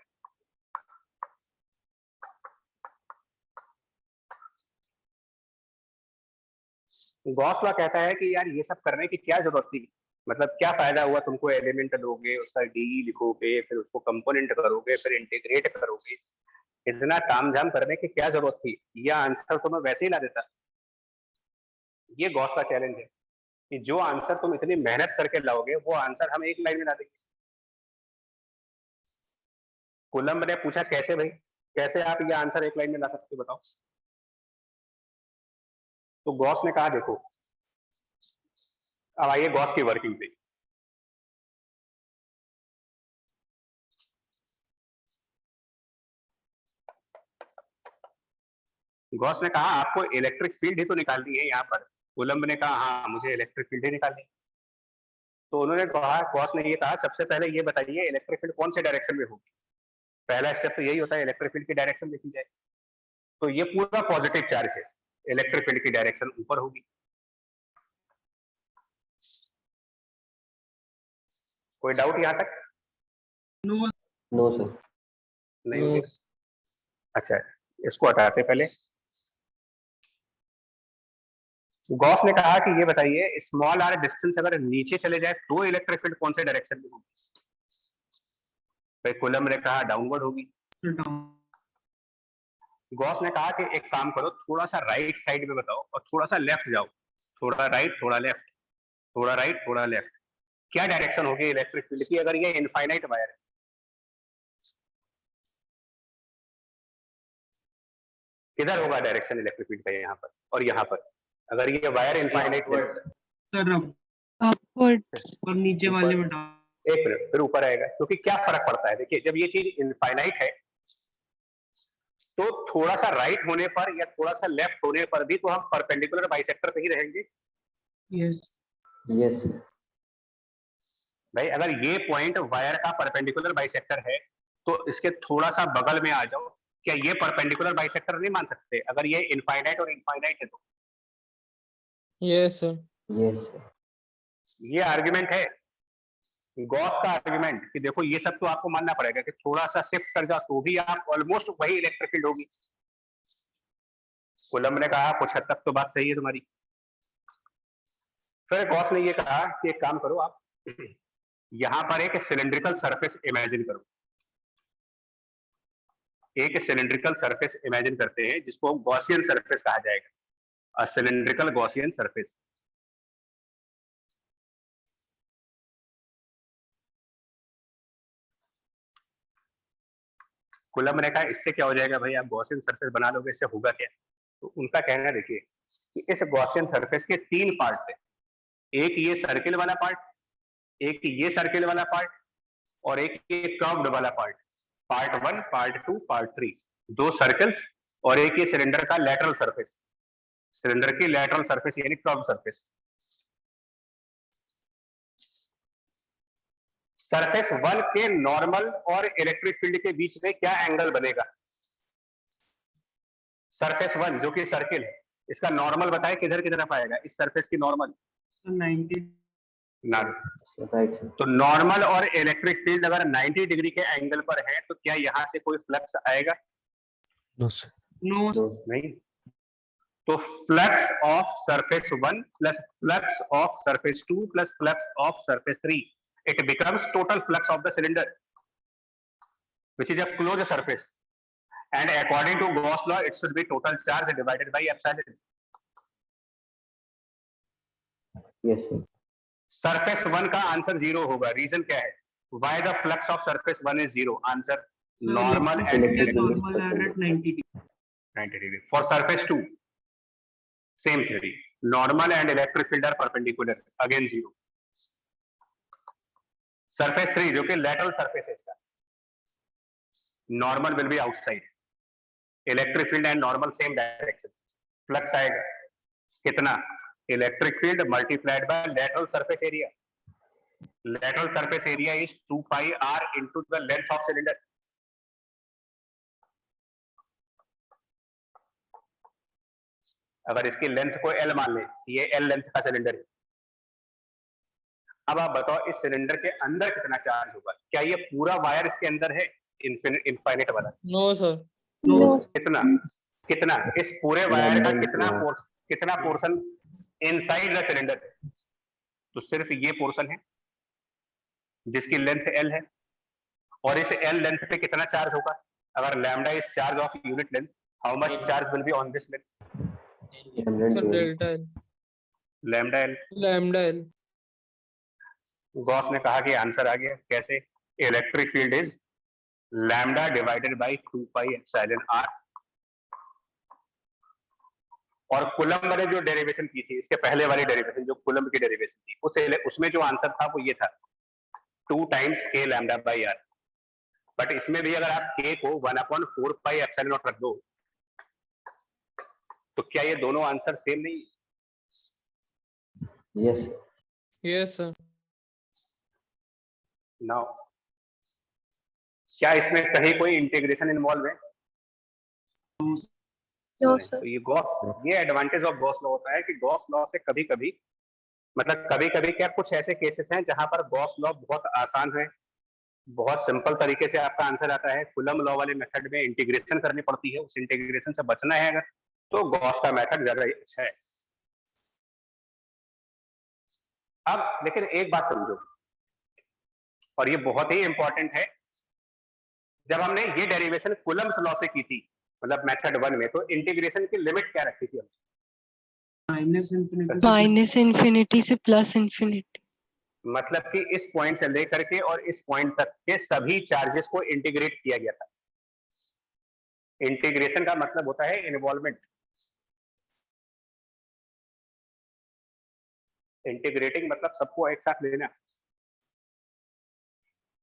गॉस लॉ कहता है कि यार ये सब करने की क्या जरूरत थी, मतलब क्या फायदा हुआ तुमको, एलिमेंट लोगे उसका DE लिखोगे फिर उसको कंपोनेंट करोगे फिर इंटीग्रेट करोगे, इतना तामझाम करने की क्या जरूरत थी, यह आंसर तो मैं वैसे ही ला देता। ये गॉस का चैलेंज है कि जो आंसर तुम इतनी मेहनत करके लाओगे वो आंसर हम एक लाइन में ला देंगे। कोलंब ने पूछा कैसे भाई, कैसे आप ये आंसर एक लाइन में ला सकते हो बताओ। तो गॉस ने कहा देखो, अब आइए गॉस की वर्किंग पे। गॉस ने कहा आपको इलेक्ट्रिक फील्ड ही तो निकालनी है यहाँ पर। कोलंब ने कहा हाँ मुझे इलेक्ट्रिक फील्ड ही निकालनी है। तो उन्होंने कहा, गॉस ने ये कहा सबसे पहले ये बताइए इलेक्ट्रिक फील्ड कौन से डायरेक्शन में होगी। पहला स्टेप तो यही होता है, इलेक्ट्रिक फील्ड की डायरेक्शन देखी जाए। तो ये पूरा पॉजिटिव चार्ज है, इलेक्ट्रिक फील्ड की डायरेक्शन ऊपर होगी। कोई डाउट यहाँ तक? No, sir. नहीं होगी। अच्छा, इसको हटाते पहले। गॉस ने कहा कि ये बताइए स्मॉल r डिस्टेंस अगर नीचे चले जाए तो इलेक्ट्रिक फील्ड कौन से डायरेक्शन में होगी। फिर कोलंब ने कहा डाउनवर्ड होगी। गॉस ने कहा कि एक काम करो, थोड़ा सा राइट साइड में बताओ और थोड़ा सा लेफ्ट जाओ, थोड़ा राइट थोड़ा लेफ्ट, थोड़ा राइट थोड़ा लेफ्ट, क्या डायरेक्शन होगी इलेक्ट्रिक फील्ड की अगर ये इनफाइनाइट वायर है। किधर होगा डायरेक्शन इलेक्ट्रिक फील्ड का, यहाँ पर और यहाँ पर। अगर ये वायर इनफाइनाइट सर अब upwards, और नीचे वाले में डाउन। एक मिनट फिर ऊपर आएगा, क्योंकि क्या फर्क पड़ता है, देखिए जब ये चीज इनफाइनाइट है तो थोड़ा सा राइट होने पर या थोड़ा सा लेफ्ट होने पर भी तो हम परपेंडिकुलर बाइसेक्टर पे ही रहेंगे। यस यस भाई अगर ये पॉइंट वायर का परपेंडिकुलर बाइसेक्टर है तो इसके थोड़ा सा बगल में आ जाओ, क्या ये परपेंडिकुलर बाइसेक्टर नहीं मान सकते अगर ये इनफाइनाइट और इनफाइनाइट है तो? Yes, sir. यस ये आर्गुमेंट है गॉस का आर्गुमेंट कि देखो ये सब तो आपको मानना पड़ेगा कि थोड़ा सा शिफ्ट कर जाओ तो भी आप ऑलमोस्ट वही इलेक्ट्रिक फील्ड होगी। कूलम्ब ने कहा कुछ हद तक तो बात सही है तुम्हारी। फिर गॉस ने ये कहा कि एक काम करो आप यहां पर एक सिलेंड्रिकल सरफेस इमेजिन करो, एक सिलेंड्रिकल सरफेस इमेजिन करते हैं जिसको गॉसियन सरफेस कहा जाएगा, a cylindrical Gaussian surface. Coulomb ने कहा इससे क्या हो जाएगा भाई, आप गॉसियन सरफेस बना लोगे, इससे होगा क्या? तो उनका कहना देखिए कि इस गॉसियन सरफेस के 3 पार्ट्स हैं, एक ये सर्किल वाला पार्ट, एक ये सर्किल वाला पार्ट और एक ये कर्व्ड वाला part. Part 1, part 2, part 3, 2 circles और एक ये सिलेंडर का लैटरल सरफेस, सिलेंडर की लैटरल सरफेस यानी कर्व्ड सरफेस। सरफेस 1 के नॉर्मल और इलेक्ट्रिक फील्ड के बीच में क्या एंगल बनेगा? सरफेस 1 जो कि सर्किल है, इसका नॉर्मल बताए किधर की तरफ आएगा, इस सरफेस की नॉर्मल 90 ना। राइट तो नॉर्मल और इलेक्ट्रिक फील्ड अगर 90 डिग्री के एंगल पर है तो क्या यहां से कोई फ्लक्स आएगा? No sir. नो नहीं। तो flux of surface 1 plus flux of surface 2 plus flux of surface 3, it becomes total flux of the cylinder which is a closed surface, and according to Gauss law it should be total charge divided by epsilon. Yes surface 1 का answer 0 होगा, reason क्या है? why the flux of surface 1 is 0? Answer normal and electric normal are at 90 degree. 90 degree. For surface 2 same theory, normal and electric field are perpendicular, again 0. Surface 3 जो कि lateral surface है, इसका normal will be outside, electric field and normal same direction, flux आएगा कितना? Electric field multiplied by lateral surface area, lateral surface area is 2 pi r into the length of cylinder. अगर इसकी length को l मान लें, ये l length का cylinder है, अब आप बताओ इस सिलेंडर के अंदर कितना चार्ज होगा? क्या ये पूरा वायर इसके अंदर है इनफाइनाइट वाला? No, sir. कितना कितना इस पूरे वायर का कितना पोर्शन इनसाइड द सिलेंडर है? तो सिर्फ ये पोर्शन है जिसकी लेंथ l है, और इस l लेंथ पे कितना चार्ज होगा? अगर lambda is charge of unit length, how much charge will be on this length? Sir, delta L. Lambda l। Lambda L. Gauss ने कहा कि आंसर आ गया, कैसे? Electric field is lambda divided by 2 pi epsilon r। और coulomb ने जो derivation की थी, इसके पहले वाली डेरिवेशन जो कूलम्ब की डेरिवेशन थी, उसमें जो आंसर था वो ये था 2 times k lambda by r। But इसमें भी अगर आप k को 1/4 पाई एप्सिलॉन नॉट रख दो तो क्या ये दोनों आंसर सेम नहीं? Yes Yes, sir. नाउ क्या इसमें कहीं कोई इंटीग्रेशन इन्वॉल्व है? No, sir. तो ये एडवांटेज ऑफ गॉस लॉ होता है कि गॉस लॉ से कभी कभी मतलब कभी कभी क्या कुछ ऐसे केसेस हैं जहां पर गॉस लॉ बहुत आसान है, बहुत सिंपल तरीके से आपका आंसर आता है। कूलम्ब लॉ वाले मेथड में इंटीग्रेशन करनी पड़ती है, उस इंटीग्रेशन से बचना है अगर तो गॉस का मेथड ज्यादा अच्छा है। अब लेकिन एक बात समझो, और ये बहुत ही इंपॉर्टेंट है, जब हमने ये डेरिवेशन कूलम्ब लॉ से की थी मतलब मेथड 1 में, तो इंटीग्रेशन की लिमिट क्या रखी थी हमने? माइनस इन्फिनिटी -infinity से +infinity. मतलब कि इस पॉइंट से लेकर के और इस पॉइंट तक के सभी चार्जेस को इंटीग्रेट किया गया था। इंटीग्रेशन का मतलब होता है इन्वॉल्वमेंट। इंटीग्रेटिंग मतलब सबको एक साथ लेना।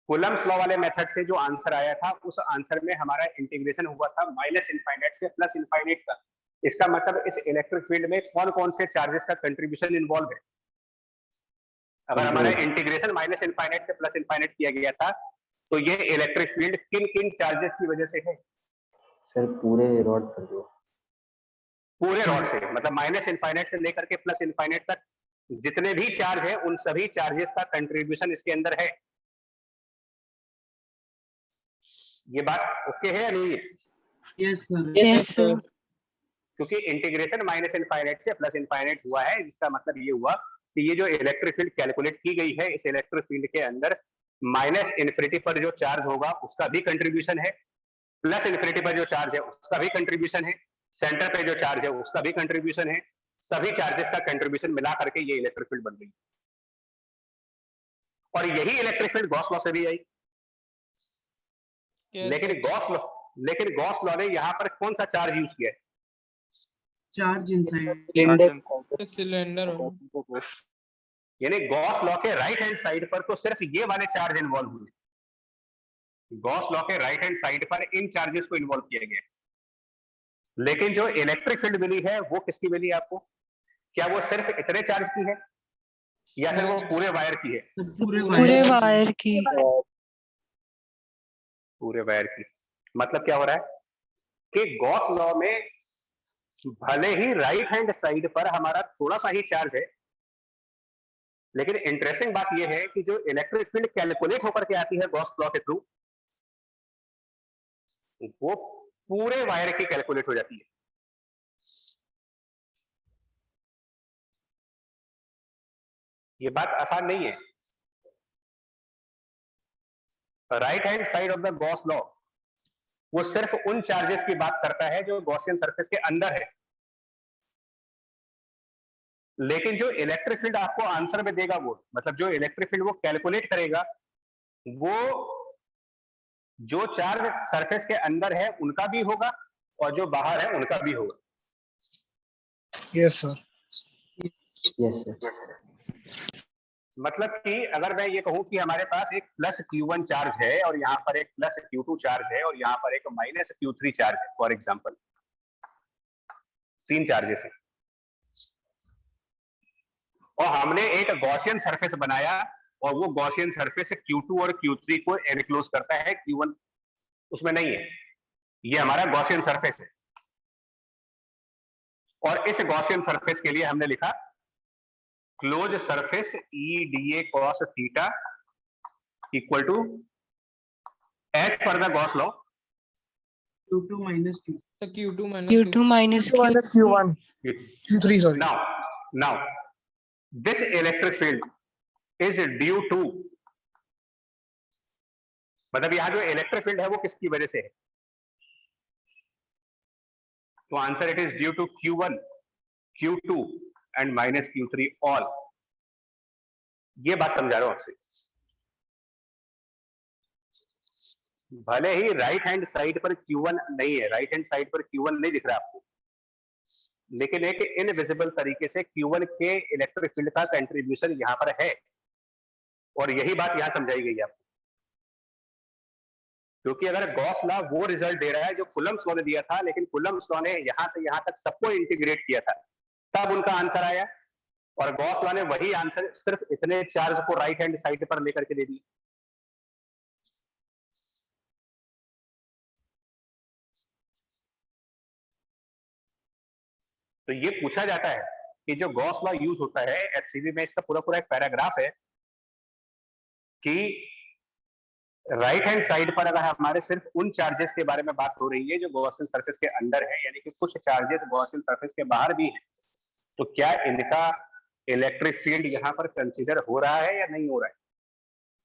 कूलम्स लॉ वाले मेथड से जो आंसर आया था उस आंसर में हमारा इंटीग्रेशन हुआ था माइनस इनफाइनाइट से प्लस इनफाइनाइट का। इसका मतलब इस इलेक्ट्रिक फील्ड में कौन कौन से चार्जेस का कंट्रीब्यूशन इन्वॉल्व है। अगर हमारा इंटीग्रेशन माइनस इनफाइनाइट से प्लस इनफाइनाइट किया गया था तो ये इलेक्ट्रिक फील्ड किन किन चार्जेस की वजह से है। सर पूरे रॉड पर जो पूरे रॉड से मतलब माइनस इनफाइनाइट से लेकर के प्लस इनफाइनाइट तक जितने भी चार्ज है उन सभी चार्जेस का कंट्रीब्यूशन इसके अंदर है। ये बात ओके है या नहीं है? Yes sir. Yes, sir. क्योंकि इंटीग्रेशन माइनस इनफाइनाइट से प्लस इनफाइनाइट हुआ है, जिसका मतलब ये हुआ कि ये जो इलेक्ट्रिक फील्ड कैलकुलेट की गई है इस इलेक्ट्रिक फील्ड के अंदर माइनस इन्फिनिटी पर जो चार्ज होगा उसका भी कंट्रीब्यूशन है, प्लस इन्फिनिटी पर जो चार्ज है उसका भी कंट्रीब्यूशन है, सेंटर पे जो चार्ज है उसका भी कंट्रीब्यूशन है। सभी चार्जेस का कंट्रीब्यूशन मिला करके ये इलेक्ट्रिक फील्ड बन गई और यही इलेक्ट्रिक फील्ड गॉस लॉ से भी आई। Yes, लेकिन sir. गॉस लॉ ने यहाँ पर कौन सा चार्ज यूज किया है? Charge inside. सिलेंडर होगा। यानी गॉस लॉ के राइट हैंड साइड पर तो सिर्फ ये वाले चार्ज इन्वॉल्व हुए। गॉस लॉ के राइट हैंड साइड पर इन चार्जेस को इन्वॉल्व किया गया। लेकिन जो इलेक्ट्रिक फील्ड मिली है वो किसकी मिली आपको? क्या वो सिर्फ इतने चार्ज की है या फिर वो पूरे वायर की है? पूरे पूरे वायर की। पूरे वायर की। मतलब क्या हो रहा है कि गॉस लॉ में भले ही राइट हैंड साइड पर हमारा थोड़ा सा ही चार्ज है, लेकिन इंटरेस्टिंग बात यह है कि जो इलेक्ट्रिक फील्ड कैलकुलेट होकर के आती है गॉस लॉ के थ्रू वो पूरे वायर की कैलकुलेट हो जाती है। ये बात आसान नहीं है। Right hand side of the Gauss law वो सिर्फ उन चार्जेस की बात करता है जो गॉसियन सरफेस के अंदर है, लेकिन जो इलेक्ट्रिक फील्ड आपको आंसर में देगा वो मतलब जो इलेक्ट्रिक फील्ड वो कैलकुलेट करेगा वो जो चार्ज सरफेस के अंदर है उनका भी होगा और जो बाहर है उनका भी होगा। Yes, sir. Yes sir. मतलब कि अगर मैं ये कहूं कि हमारे पास एक प्लस Q1 चार्ज है और यहाँ पर एक प्लस Q2 चार्ज है और यहाँ पर एक माइनस Q3 चार्ज है, फॉर एग्जाम्पल 3 चार्जेस है और हमने एक गॉसियन सरफेस बनाया और वो गॉसियन सरफेस Q2 और Q3 को एनक्लोज करता है, Q1 उसमें नहीं है। ये हमारा गॉसियन सरफेस है और इस गॉसियन सरफेस के लिए हमने लिखा close surface EDA cos theta equal to as per the Gauss law Q2 minus Q. तो Q2 minus Q2 minus Q minus Q1. Q3, sorry. now this electric field is due to मतलब यहां जो electric field है वो किसकी वजह से है? तो answer it is due to Q1 Q2 and minus Q3 all. ये बात समझा रहा हूं आपसे। भले ही राइट हैंड साइड पर Q1 नहीं है, राइट हैंड साइड पर Q1 नहीं दिख रहा आपको, लेकिन एक इनविजिबल तरीके से Q1 के इलेक्ट्रिक फील्ड का कंट्रीब्यूशन यहां पर है और यही बात यहां समझाई गई है आपको। क्योंकि अगर गॉस लॉ वो रिजल्ट दे रहा है जो कूलम्स लॉ ने दिया था, लेकिन कूलम्स लॉ ने यहां से यहां तक सबको इंटीग्रेट किया था तब उनका आंसर आया और गॉस लॉ ने वही आंसर सिर्फ इतने चार्ज को राइट हैंड साइड पर लेकर के दे दिया। तो ये पूछा जाता है कि जो गॉस लॉ यूज होता है HCV में, इसका पूरा पूरा एक पैराग्राफ है कि राइट हैंड साइड पर अगर हमारे सिर्फ उन चार्जेस के बारे में बात हो रही है जो गॉसियन सरफेस के अंदर है, यानी कि कुछ चार्जेस गॉसियन सरफेस के बाहर भी हैं, तो क्या इनका इलेक्ट्रिक फील्ड यहाँ पर कंसीडर हो रहा है या नहीं हो रहा है?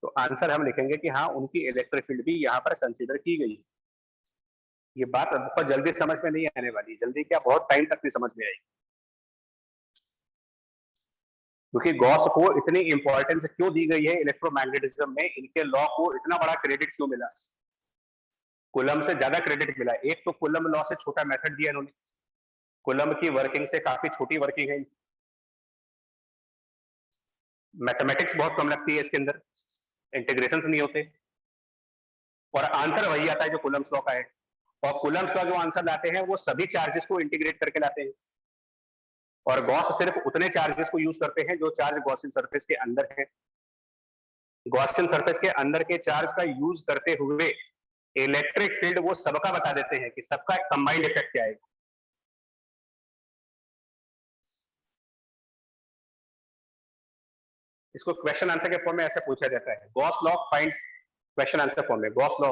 तो आंसर हम लिखेंगे कि हाँ, उनकी इलेक्ट्रिक फील्ड भी यहाँ पर कंसीडर की गई है। ये बात बहुत जल्दी समझ में नहीं आने वाली, जल्दी क्या बहुत टाइम तक नहीं समझ में आएगी, क्योंकि गॉस को इतनी इंपॉर्टेंस क्यों दी गई है इलेक्ट्रोमैग्नेटिज्म में, इनके लॉ को इतना बड़ा क्रेडिट क्यों मिला। कूलम से ज्यादा क्रेडिट मिला। एक तो कूलम लॉ से छोटा मेथड दिया इन्होंने, कूलम की वर्किंग से काफी छोटी वर्किंग है, मैथमेटिक्स बहुत कम लगती है इसके अंदर, इंटीग्रेशंस नहीं होते, और आंसर वही आता है जो कूलम्स लॉ का है। और कूलम्स लॉ जो आंसर लाते हैं वो सभी चार्जेस को इंटीग्रेट करके लाते हैं, और गॉस सिर्फ उतने चार्जेस को यूज करते हैं जो चार्ज गॉसियन सरफेस के अंदर है। गॉसियन सरफेस के अंदर के चार्ज का यूज करते हुए इलेक्ट्रिक फील्ड वो सबका बता देते हैं कि सबका कंबाइंड इफेक्ट क्या है। इसको क्वेश्चन आंसर के फॉर्म में ऐसे पूछा जाता है, Gauss law finds, question answer form में, Gauss law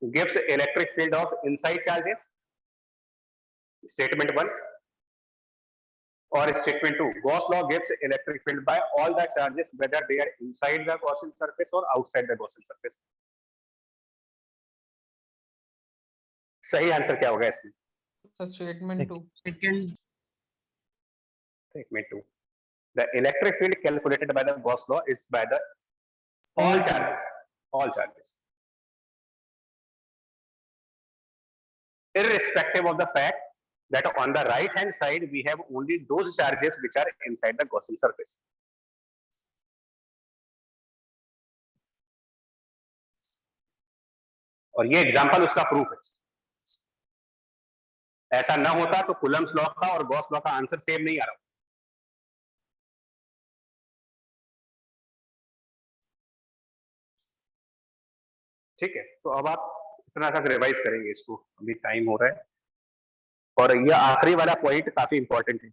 gives electric field of inside charges, statement 1, और statement 2, Gauss law gives electric field by all the charges whether they are inside the Gaussian surface और outside the Gaussian surface. सही answer क्या होगा इसमें? Statement 2। Second. Statement 2. The electric field calculated by the Gauss law is by the all charges, all charges, irrespective of the fact that on the right hand side we have only those charges which are inside the Gaussian surface. और ये example उसका proof है। ऐसा ना होता तो Coulomb's law का और गॉस लॉ का आंसर सेम नहीं आ रहा। ठीक है, तो अब आप इतना तक रिवाइज करेंगे इसको, अभी टाइम हो रहा है, और यह आखिरी वाला पॉइंट काफी इंपॉर्टेंट है।